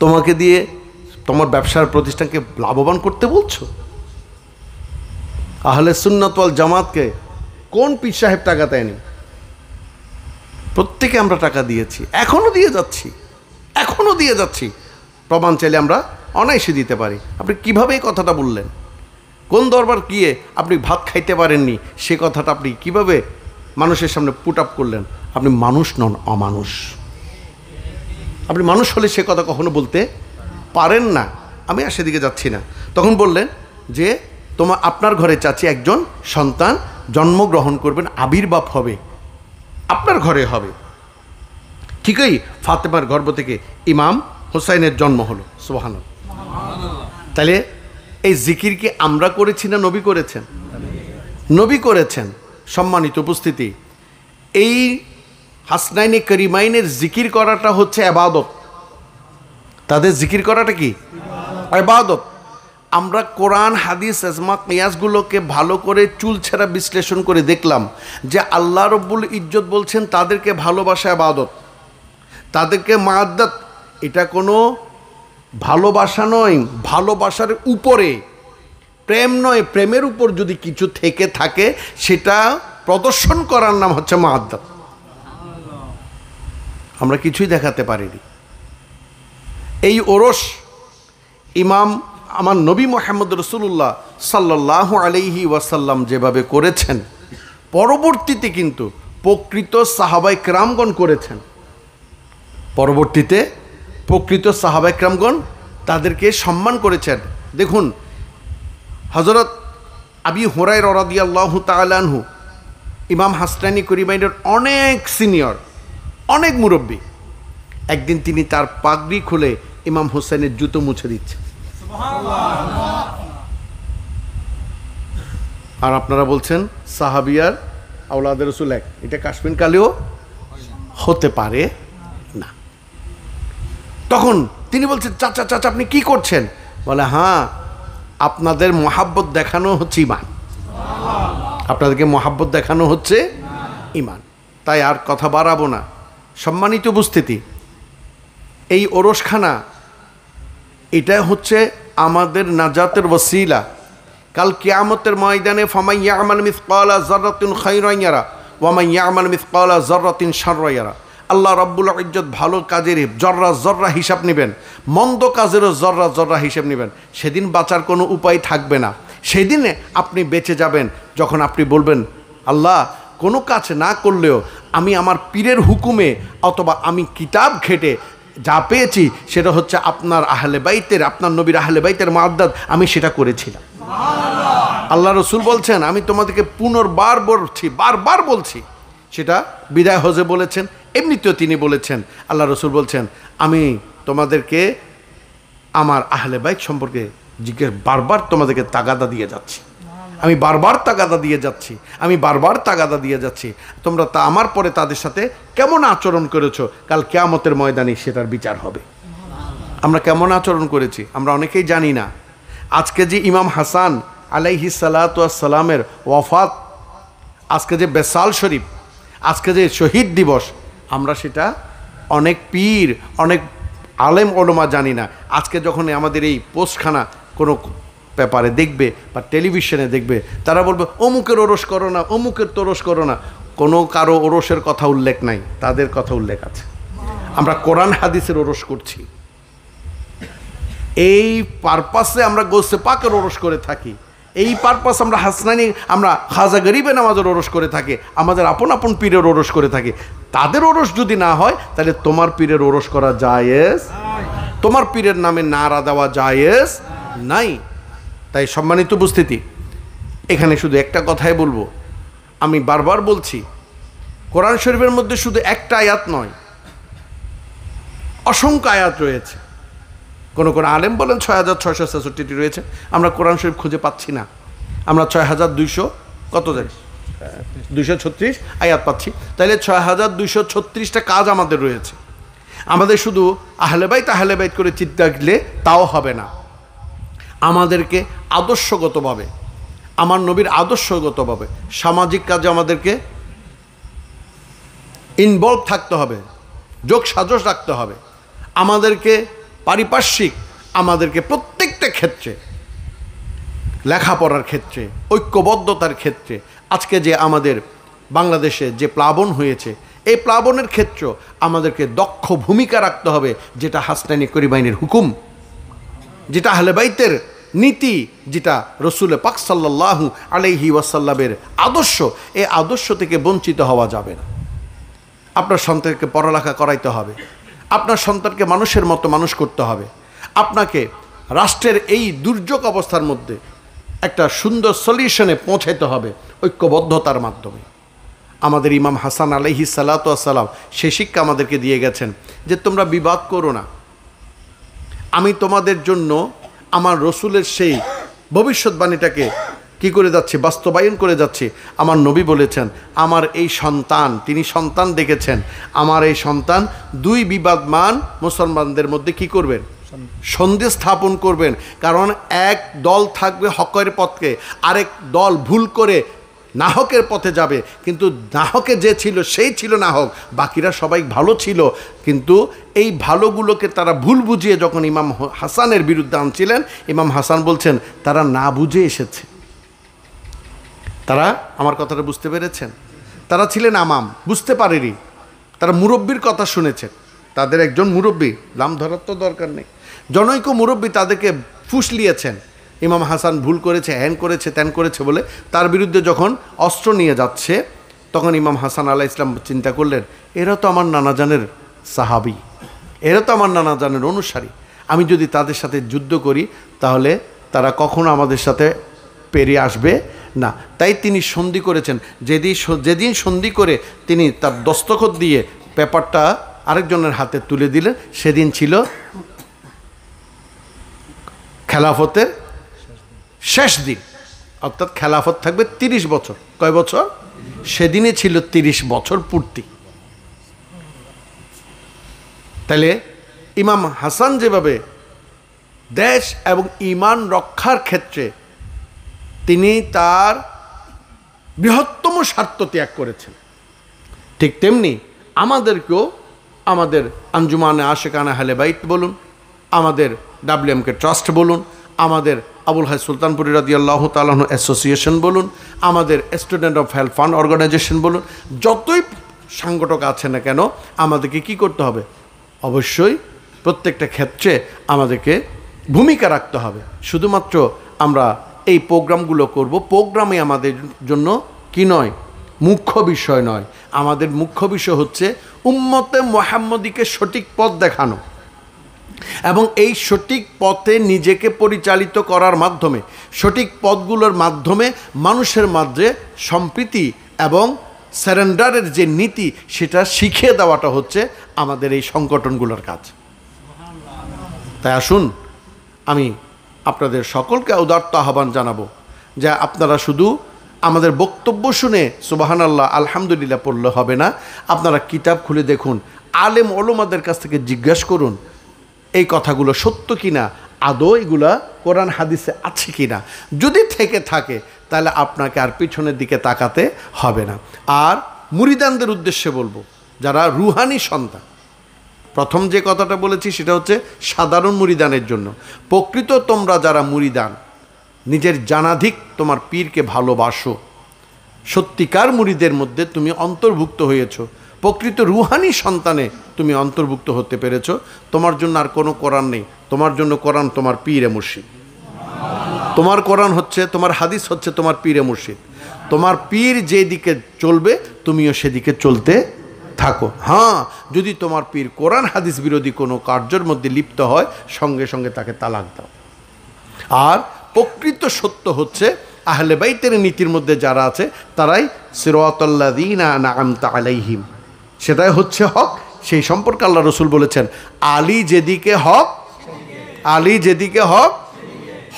তোমাকে দিয়ে তোমার ব্যবসার প্রতিষ্ঠানকে লাভবান করতে বলছো? আহলে সুন্নাত ওয়াল জামাতকে কোন পীর সাহেব টাকা দেয়নি? প্রত্যেকে আমরা টাকা দিয়েছি, এখনও দিয়ে যাচ্ছি, এখনও দিয়ে যাচ্ছি। প্রমাণ চাইলে আমরা অনায়াসে দিতে পারি। আপনি কিভাবে এই কথাটা বললেন? কোন দরবার গিয়ে আপনি ভাত খাইতে পারেননি সে কথাটা আপনি কিভাবে মানুষের সামনে পুট আপ করলেন? আপনি মানুষ নন, অমানুষ। আপনি মানুষ হলে সে কথা কখনো বলতে পারেন না। আমি আর সেদিকে যাচ্ছি না। তখন বললেন যে আপনার ঘরে চাচি একজন সন্তান জন্মগ্রহণ করবেন, আবির্ভাব হবে, আপনার ঘরে হবে। ঠিকই ফাতেমার গর্ভ থেকে ইমাম হোসাইনের জন্ম হলো। সুবহানাল্লাহ। তাহলে এই জিকির কি আমরা করেছি না নবী করেছেন? নবী করেছেন। সম্মানিত উপস্থিতি, এই হাসনাইনে করিমাইনের জিকির করাটা হচ্ছে ইবাদত। তাদের জিকির করাটা কি? ইবাদত। আমরা কোরআন হাদিস ইজমা কিয়াসগুলোকে ভালো করে চুলছেরা বিশ্লেষণ করে দেখলাম যে আল্লাহ রব্বুল ইজ্জত বলছেন তাদেরকে ভালোবাসা ইবাদত, তাদেরকে মাদ্দাত। এটা কোনো ভালোবাসা নয়, ভালোবাসার উপরে প্রেম নয়, প্রেমের উপর যদি কিছু থেকে থাকে সেটা প্রদর্শন করার নাম হচ্ছে মাদ্দাত। আমরা কিছুই দেখাতে পারিনি। এই ওরস ইমাম আমার নবী মুহাম্মদ রাসূলুল্লাহ সাল্লাল্লাহু আলাইহি ওয়াসাল্লাম যেভাবে করেছেন, পরবর্তীতে কিন্তু প্রকৃত সাহাবায়ে কেরামগণ করেছেন। পরবর্তীতে প্রকৃত সাহাবায়ে কেরামগণ তাদেরকে সম্মান করেছেন। দেখুন, হযরত আবি হুরায়রা রাদিয়াল্লাহু তাআলা আনহু ইমাম হাসনাইনি করিমাইনের অনেক সিনিয়র, অনেক মুরব্বী। একদিন তিনি তার পাগড়ি খুলে ইমাম হোসেনের জুতো মুছে দিচ্ছে। আর আপনারা বলছেন সাহাবিয়ার আওলাদের রাসূল এক, এটা কাশ্মীর কালেও হতে পারে না। তখন তিনি বলছেন, চাচা চাচা আপনি কি করছেন? বলে, হ্যাঁ, আপনাদের মহাব্বত দেখানো হচ্ছে ঈমান, আপনাদেরকে মহাব্বত দেখানো হচ্ছে ঈমান। তাই আর কথা বাড়াবো না। সম্মানিত উপস্থিতি, এই ওরসখানা এটা হচ্ছে আমাদের নাজাতের ওসিলা। কাল কিয়ামতের ময়দানে ফামান ইয়ামাল মিসকালা যাররাতিন খায়রান ইয়ারা ওয়া মান ইয়ামাল মিসকালা যাররাতিন শাররান ইয়ারা। আল্লাহ রাব্বুল ইজ্জত ভালো কাজের জর্রা জর্রা হিসাব নেবেন, মন্দ কাজেরও জর্রা জর্রা হিসাব নেবেন। সেদিন বাঁচার কোনো উপায় থাকবে না। সেদিনে আপনি বেঁচে যাবেন যখন আপনি বলবেন, আল্লাহ, কোনো কাজ না করলেও আমি আমার পীরের হুকুমে অথবা আমি কিতাব ঘেটে যা পেয়েছি সেটা হচ্ছে আপনার আহলে বাইতের, আপনার নবীর আহলে বাইতের মাদ্দাত, আমি সেটা করেছিলাম। আল্লাহ রসুল বলছেন, আমি তোমাদেরকে পুনর্বার বলছি, বারবার বলছি। সেটা বিদায় হজে বলেছেন, এমনিতেও তিনি বলেছেন। আল্লাহ রসুল বলছেন, আমি তোমাদেরকে আমার আহলে বাইত সম্পর্কে বারবার তোমাদেরকে তাগাদা দিয়ে যাচ্ছি, আমি বারবার তাগাদা দিয়ে যাচ্ছি, আমি বারবার তাগাদা দিয়ে যাচ্ছি। তোমরা তা আমার পরে তাদের সাথে কেমন আচরণ করেছো, কাল কিয়ামতের ময়দানে সেটার বিচার হবে। আমরা কেমন আচরণ করেছি আমরা অনেকেই জানি না। আজকে যে ইমাম হাসান আলাইহিস সালাতু ওয়াস সালামের ওয়াফাত, আজকে যে বেসাল শরীফ, আজকে যে শহীদ দিবস, আমরা সেটা অনেক পীর, অনেক আলেম ওলামা জানি না। আজকে যখন আমাদের এই পোস্টখানা কোনো পেপারে দেখবে বা টেলিভিশনে দেখবে, তারা বলবে অমুকের ওরস করো না, অমুকের তোরস করো না। কোনো কারো ওরসের কথা উল্লেখ নাই, তাদের কথা উল্লেখ আছে। আমরা কোরআন হাদিসের ওরস করছি, এই পারপাসে আমরা গোসে পাকের ওরস করে থাকি, এই পারপাস আমরা হাসনানি, আমরা খাজা গরিবে নামাজের ওরস করে থাকি, আমাদের আপন আপন পীরের ওরস করে থাকি। তাদের ওরস যদি না হয় তাহলে তোমার পীরের ওরস করা জায়েজ, তোমার পীরের নামে নারা দেওয়া জায়েজ নাই। তাই সম্মানিত উপস্থিতি, এখানে শুধু একটা কথাই বলবো, আমি বারবার বলছি, কোরআন শরীফের মধ্যে শুধু একটা আয়াত নয়, অসংখ্য আয়াত রয়েছে। কোন কোন আলেম বলেন ৬,৬৬৬টি রয়েছে, আমরা কোরআন শরীফ খুঁজে পাচ্ছি না। আমরা ৬,২০০ কত জানি ২৩৬ আয়াত পাচ্ছি। তাহলে ৬,২৩৬টা কাজ আমাদের রয়েছে। আমাদের শুধু আহলে বাইত করে চিন্তা করলে তাও হবে না। আমাদেরকে আদর্শগতভাবে, আমার নবীর আদর্শগতভাবে সামাজিক কাজে আমাদেরকে ইনভলভ থাকতে হবে, যোগ সাজস রাখতে হবে। আমাদেরকে পারিপার্শ্বিক, আমাদেরকে প্রত্যেকটা ক্ষেত্রে, লেখাপড়ার ক্ষেত্রে, ঐক্যবদ্ধতার ক্ষেত্রে, আজকে যে আমাদের বাংলাদেশে যে প্লাবন হয়েছে, এই প্লাবনের ক্ষেত্রে আমাদেরকে দক্ষ ভূমিকা রাখতে হবে, যেটা হাসনাইনি করিমাইনের হুকুম, যেটা আহলে বাইতের নীতি, যেটা রসুল পাক সাল্লাল্লাহু আলাইহি ওয়াসাল্লামের আদর্শ, এই আদর্শ থেকে বঞ্চিত হওয়া যাবে না। আপনার সন্তানকে পড়ালেখা করাইতে হবে, আপনার সন্তানকে মানুষের মতো মানুষ করতে হবে, আপনাকে রাষ্ট্রের এই দুর্যোগ অবস্থার মধ্যে একটা সুন্দর সলিউশনে পৌঁছাইতে হবে ঐক্যবদ্ধতার মাধ্যমে। আমাদের ইমাম হাসান আলাইহিস সালাতু ওয়াস সালাম সে শিক্ষা আমাদেরকে দিয়ে গেছেন যে তোমরা বিবাদ করো না, আমি তোমাদের জন্য আমার রসুলের সেই ভবিষ্যৎবাণীটাকে কি করে যাচ্ছে, বাস্তবায়ন করে যাচ্ছে। আমার নবী বলেছেন, আমার এই সন্তান, তিনি সন্তান দেখেছেন, আমার এই সন্তান দুই বিবাদমান মুসলমানদের মধ্যে কি করবেন, সন্ধি স্থাপন করবেন। কারণ এক দল থাকবে হকের পথে, আরেক দল ভুল করে নাহকের পথে যাবে। কিন্তু নাহকে যে ছিল সেই ছিল নাহক, বাকিরা সবাই ভালো ছিল। কিন্তু এই ভালোগুলোকে তারা ভুল বুঝিয়ে যখন ইমাম হাসানের বিরুদ্ধে আনছিলেন, ইমাম হাসান বলছেন তারা না বুঝে এসেছে। তারা, আমার কথাটা বুঝতে পেরেছেন, তারা ছিলেন আমাম, বুঝতে পারেনি, তারা মুরব্বীর কথা শুনেছেন। তাদের একজন মুরব্বী, নাম ধরার তো দরকার নেই, জনৈক মুরব্বী তাদেরকে ফুসলিয়েছেন, ইমাম হাসান ভুল করেছে, হ্যান করেছে, ত্যান করেছে বলে। তার বিরুদ্ধে যখন অস্ত্র নিয়ে যাচ্ছে, তখন ইমাম হাসান আলাইহিস সালাম চিন্তা করলেন, এরা তো আমার নানাজানের সাহাবী, এরা তো আমার নানাজানের অনুসারী, আমি যদি তাদের সাথে যুদ্ধ করি তাহলে তারা কখনো আমাদের সাথে পেরিয়ে আসবে না। তাই তিনি সন্ধি করেছেন। যেদিন সন্ধি করে তিনি তার দস্তখত দিয়ে পেপারটা আরেকজনের হাতে তুলে দিলেন, সেদিন ছিল খেলাফতের শেষ দিন, অর্থাৎ খেলাফত থাকবে 30 বছর। কয় বছর? সেদিনে ছিল 30 বছর পূর্তি। তাহলে ইমাম হাসান যেভাবে দেশ এবং ঈমান রক্ষার ক্ষেত্রে তিনি তার বৃহত্তম স্বার্থ ত্যাগ করেছেন, ঠিক তেমনি আমাদেরকেও আমাদের আঞ্জুমানে আশেকানা আহলে বাইত বলুন, আমাদের WMK ট্রাস্ট বলুন, আমাদের আবুল হাই সুলতানপুরি রাদিয়াল্লাহু তাআলা আনহু অ্যাসোসিয়েশন বলুন, আমাদের student of health fund organisation বলুন, যতই সংগঠক আছে না কেন, আমাদেরকে কি করতে হবে? অবশ্যই প্রত্যেকটা ক্ষেত্রে আমাদেরকে ভূমিকা রাখতে হবে। শুধুমাত্র আমরা এই প্রোগ্রামগুলো করব, প্রোগ্রামে আমাদের জন্য কি নয়, মুখ্য বিষয় নয়। আমাদের মুখ্য বিষয় হচ্ছে উম্মতে মুহাম্মদীকে সঠিক পথ দেখানো এবং এই সঠিক পথে নিজেকে পরিচালিত করার মাধ্যমে, সঠিক পথগুলোর মাধ্যমে মানুষের মাঝে সম্প্রীতি এবং সারেন্ডারের যে নীতি, সেটা শিখিয়ে দেওয়াটা হচ্ছে আমাদের এই সংগঠনগুলোর কাজ। তাই আসুন, আমি আপনাদের সকলকে উদাত্ত আহ্বান জানাবো যে আপনারা শুধু আমাদের বক্তব্য শুনে সুবহানাল্লাহ আলহামদুলিল্লাহ পড়লে হবে না, আপনারা কিতাব খুলে দেখুন, আলেম ওলামাদের কাছ থেকে জিজ্ঞাসা করুন এই কথাগুলো সত্য কিনা, আদৌ এগুলা কোরআন হাদিসে আছে কিনা। যদি থেকে থাকে তাহলে আপনাকে আর পিছনের দিকে তাকাতে হবে না। আর মুরিদানদের উদ্দেশ্যে বলবো, যারা রুহানি সন্তান, প্রথম যে কথাটা বলেছি সেটা হচ্ছে সাধারণ মুরিদানের জন্য। প্রকৃত তোমরা যারা মুরিদান, নিজের জানাধিক তোমার পীরকে ভালোবাসো, সত্যিকার মুরিদের মধ্যে তুমি অন্তর্ভুক্ত হয়েছো, প্রকৃত রুহানি সন্তানে তুমি অন্তর্ভুক্ত হতে পেরেছো, তোমার জন্য আর কোনো কোরআন নেই। তোমার জন্য কোরআন তোমার পীরে মুর্শিদ, তোমার কোরআন হচ্ছে, তোমার হাদিস হচ্ছে তোমার পীরে মুর্শিদ। তোমার পীর যেদিকে চলবে তুমিও সেদিকে চলতে থাকো। হ্যাঁ, যদি তোমার পীর কোরআন হাদিস বিরোধী কোনো কার্যের মধ্যে লিপ্ত হয়, সঙ্গে সঙ্গে তাকে তালাক দাও। আর প্রকৃত সত্য হচ্ছে আহলে বাইতের নীতির মধ্যে যারা আছে তারাই সিরাতাল্লাযীনা আনআমতা আলাইহিম, সেটাই হচ্ছে হক। সেই সম্পর্কে আল্লাহ রসুল বলেছেন, আলী যেদিকে হক, আলী যেদিকে হক,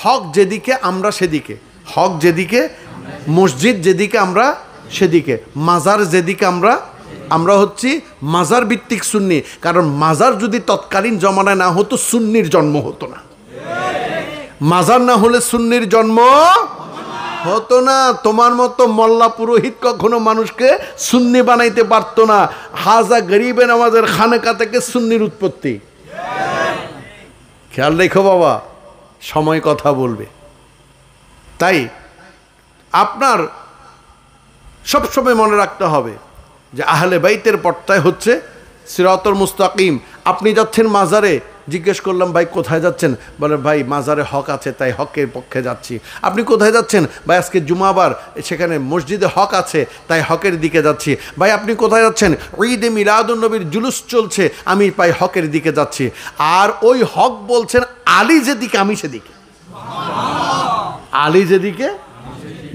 হক যেদিকে আমরা সেদিকে, হক যেদিকে, মসজিদ যেদিকে আমরা সেদিকে, মাজার যেদিকে আমরা হচ্ছি মাজার ভিত্তিক সুন্নি। কারণ মাজার যদি তৎকালীন জমানায় না হতো, সুন্নির জন্ম হতো না। মাজার না হলে সুন্নির জন্ম হতো না। তোমার মতো মোল্লা পুরোহিত কখনো মানুষকে সুন্নি বানাইতে পারতো না। হাজা গরিবে নামাজের খানেকা থেকে সুন্নির উৎপত্তি। খেয়াল রেখো বাবা, সময় কথা বলবে। তাই আপনার সবসময় মনে রাখতে হবে যে আহলে বাইতের পর্দায় হচ্ছে সিরাতুল মুস্তাকিম। আপনি যাচ্ছেন মাজারে, জিজ্ঞেস করলাম ভাই কোথায় যাচ্ছেন, বলে ভাই মাজারে হক আছে তাই হকের পক্ষে যাচ্ছি। আপনি কোথায় যাচ্ছেন? ভাই আজকে জুমাবার, সেখানে মসজিদে হক আছে তাই হকের দিকে যাচ্ছি। ভাই আপনি কোথায় যাচ্ছেন? ঈদে মিলাদুন নবীর জুলুস চলছে, আমি পাই হকের দিকে যাচ্ছি। আর ওই হক বলছেন আলী যেদিকে আমি সেদিকে, আলী যেদিকে,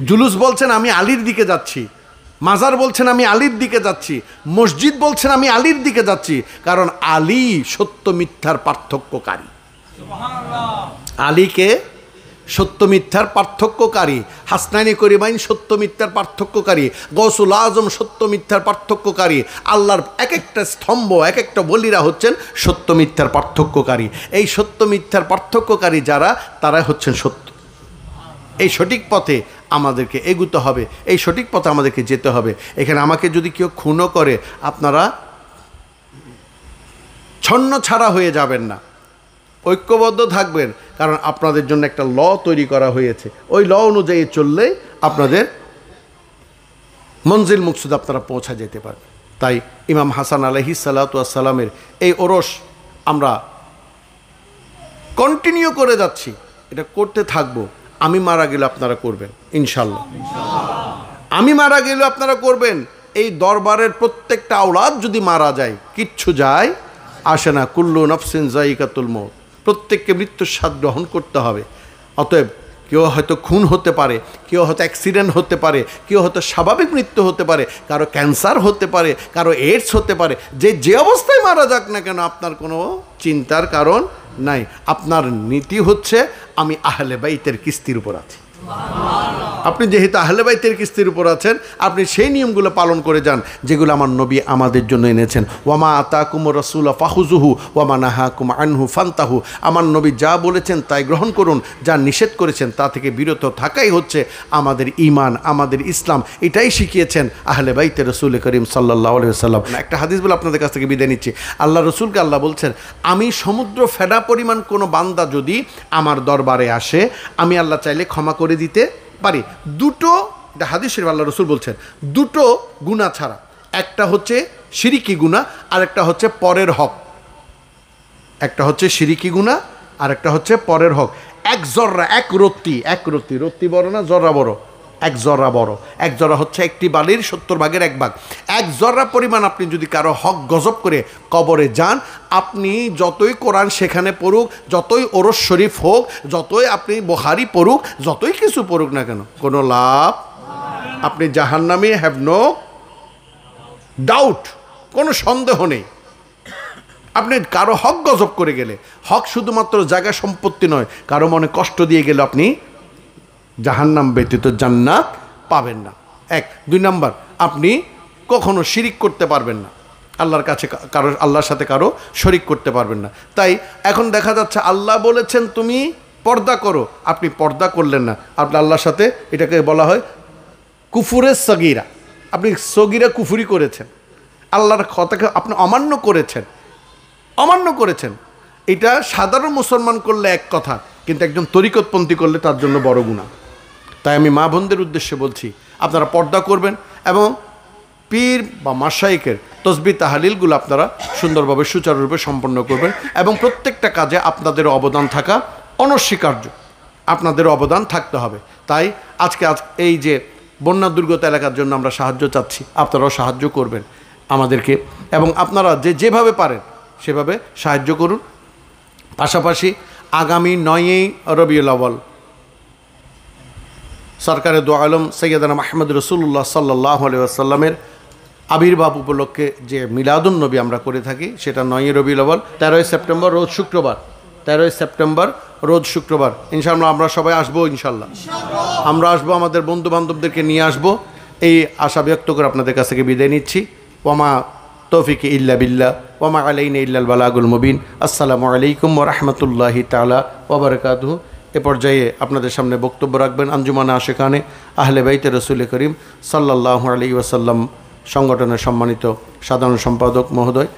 জুলুস বলছেন আমি আলীর দিকে যাচ্ছি, মাজার বলছেন আমি আলীর দিকে যাচ্ছি, মসজিদ বলছেন আমি আলীর দিকে যাচ্ছি। কারণ আলী সত্য মিথ্যার পার্থক্যকারী। আলীকে সত্য মিথ্যার পার্থক্যকারী, হাসনাইনি করিমাইন সত্য মিথ্যার পার্থক্যকারী, গৌসুল আজম সত্য মিথ্যার পার্থক্যকারী, আল্লাহর এক একটা স্তম্ভ, এক একটা বলিরা হচ্ছেন সত্য মিথ্যার পার্থক্যকারী। এই সত্য মিথ্যার পার্থক্যকারী যারা, তারা হচ্ছেন সত্য। এই সঠিক পথে আমাদেরকে এগুতে হবে, এই সঠিক পথে আমাদেরকে যেতে হবে। এখানে আমাকে যদি কেউ খুনও করে, আপনারা ছন্ন ছাড়া হয়ে যাবেন না, ঐক্যবদ্ধ থাকবেন। কারণ আপনাদের জন্য একটা ল তৈরি করা হয়েছে, ওই ল অনুযায়ী চললেই আপনাদের মঞ্জিল মুকসুদ আপনারা পৌঁছা যেতে পারবেন। তাই ইমাম হাসান আলাইহিস সালাতু ওয়াস সালামের এই ওরস আমরা কন্টিনিউ করে যাচ্ছি, এটা করতে থাকবো। আমি মারা গেলে আপনারা করবেন ইনশাল্লাহ, আমি মারা গেলে আপনারা করবেন। এই দরবারের প্রত্যেকটা আওলাদ যদি মারা যায়, কিচ্ছু যায় আসে না। কুল্লু নফসিন যায়িকাতুল মউত, প্রত্যেককে মৃত্যুর স্বাদ গ্রহণ করতে হবে। অতএব কেউ হয়তো খুন হতে পারে, কেউ হয়তো অ্যাক্সিডেন্ট হতে পারে, কেউ হয়তো স্বাভাবিক মৃত্যু হতে পারে, কারো ক্যান্সার হতে পারে, কারো এইডস হতে পারে। যে অবস্থায় মারা যাক না কেন, আপনার কোনো চিন্তার কারণ নাই। আপনার নীতি হচ্ছে আমি আহলে বাইতের কিস্তির উপর আছি। আপনি যেহেতু আহলে বাইতের কিস্তির উপর আছেন, আপনি সেই নিয়মগুলো পালন করে যান যেগুলো আমার নবী আমাদের জন্য এনেছেন। ওয়ামা আতাকুম রাসূলু ফাখুযুহু ওয়ামা নাহাকুম আনহু ফান্তাহু। আমার নবী যা বলেছেন তাই গ্রহণ করুন, যা নিষেধ করেছেন তা থেকে বিরত থাকাই হচ্ছে আমাদের ঈমান, আমাদের ইসলাম। এটাই শিখিয়েছেন আহলে বাইতে রাসূল করিম সাল্লাল্লাহু আলাইহি ওয়াসাল্লাম। একটা হাদিস বলে আপনাদের কাছ থেকে বিদায় নিচ্ছি। আল্লাহ রসুলকে আল্লাহ বলছেন, আমি সমুদ্র ফেনা পরিমাণ কোনো বান্দা যদি আমার দরবারে আসে, আমি আল্লাহ চাইলে ক্ষমা করে দিতে পারি। দুটো, এটা হাদিস শরীফ, আল্লাহ রসুল বলছেন দুটো গুনাহ ছাড়া। একটা হচ্ছে শিরিকি গুনাহ, আর একটা হচ্ছে পরের হক। একটা হচ্ছে শিরিকি গুনাহ, আর একটা হচ্ছে পরের হক। এক জর্রা, এক রত্তি, রত্তি বড় না জর্রা বড়? এক জর্রা বড়। এক জর্রা হচ্ছে একটি বালির 70 ভাগের 1 ভাগ। এক জর্রা পরিমাণ আপনি যদি কারো হক গজব করে কবরে যান, আপনি যতই কোরআন সেখানে পড়ুক, যতই ওরস শরীফ হোক, যতই আপনি বুখারী পড়ুক, যতই কিছু পড়ুক না কেন, কোনো লাভ। আপনি জাহান্নামী, হ্যাভ নো ডাউট, কোনো সন্দেহ নেই। আপনি কারো হক গজব করে গেলে, হক শুধুমাত্র জায়গা সম্পত্তি নয়, কারো মনে কষ্ট দিয়ে গেলে আপনি জাহান্নাম ব্যতীত জান্নাত পাবেন না। 1 2 নাম্বার, আপনি কখনো শিরিক করতে পারবেন না, আল্লাহর কাছে কারো, আল্লাহর সাথে কারো শরিক করতে পারবেন না। তাই এখন দেখা যাচ্ছে আল্লাহ বলেছেন তুমি পর্দা করো, আপনি পর্দা করলেন না, আপনি আল্লাহর সাথে, এটাকে বলা হয় কুফুরে সগীরা। আপনি সগীরা কুফুরি করেছেন, আল্লাহর কথাকে আপনি অমান্য করেছেন। এটা সাধারণ মুসলমান করলে এক কথা, কিন্তু একজন তরিকতপন্থী করলে তার জন্য বড় গুনাহ। তাই আমি মা বোনদের উদ্দেশ্যে বলছি, আপনারা পর্দা করবেন এবং পীর বা মাশায়েখের তসবিহ তাহলিলগুলো আপনারা সুন্দরভাবে সুচারুরূপে সম্পন্ন করবেন। এবং প্রত্যেকটা কাজে আপনাদের অবদান থাকা অনস্বীকার্য, আপনাদের অবদান থাকতে হবে। তাই আজকে এই যে বন্যা দুর্গত এলাকার জন্য আমরা সাহায্য চাচ্ছি, আপনারাও সাহায্য করবেন। আমাদেরকে, এবং আপনারা যেভাবে পারেন সেভাবে সাহায্য করুন। পাশাপাশি আগামী 9ই রবিউল আউয়াল সরকারে দু আলম সৈয়দনা মাহমুদ রসুল্লাহ সাল্লাল্লাহু আলাইহি ওয়াসাল্লামের আবির্ভাব উপলক্ষে যে মিলাদুন নবী আমরা করে থাকি, সেটা 9ই রবিউল আউয়াল 13ই সেপ্টেম্বর রোজ শুক্রবার, 13ই সেপ্টেম্বর রোজ শুক্রবার ইনশাআল্লাহ আমরা সবাই আসবো। ইনশাআল্লাহ আমরা আসবো, আমাদের বন্ধু বান্ধবদেরকে নিয়ে আসবো। এই আশা ব্যক্ত করে আপনাদের কাছ থেকে বিদায় নিচ্ছি। ওয়ামা তৌফিক ইল্লা বিল্লাহ ওয়ামা আলাইনা ইল্লাল বালাগুল মুবিন। আসসালামু আলাইকুম ওয়া রাহমাতুল্লাহি তাআলা ওয়া বারাকাতুহু। এ পর্যায়ে আপনাদের সামনে বক্তব্য রাখবেন আঞ্জুমানে আশিকানে আহলে বাইতে রসুল করিম সাল্লাল্লাহু আলাইহি ওয়াসাল্লাম সংগঠনের সম্মানিত সাধারণ সম্পাদক মহোদয়।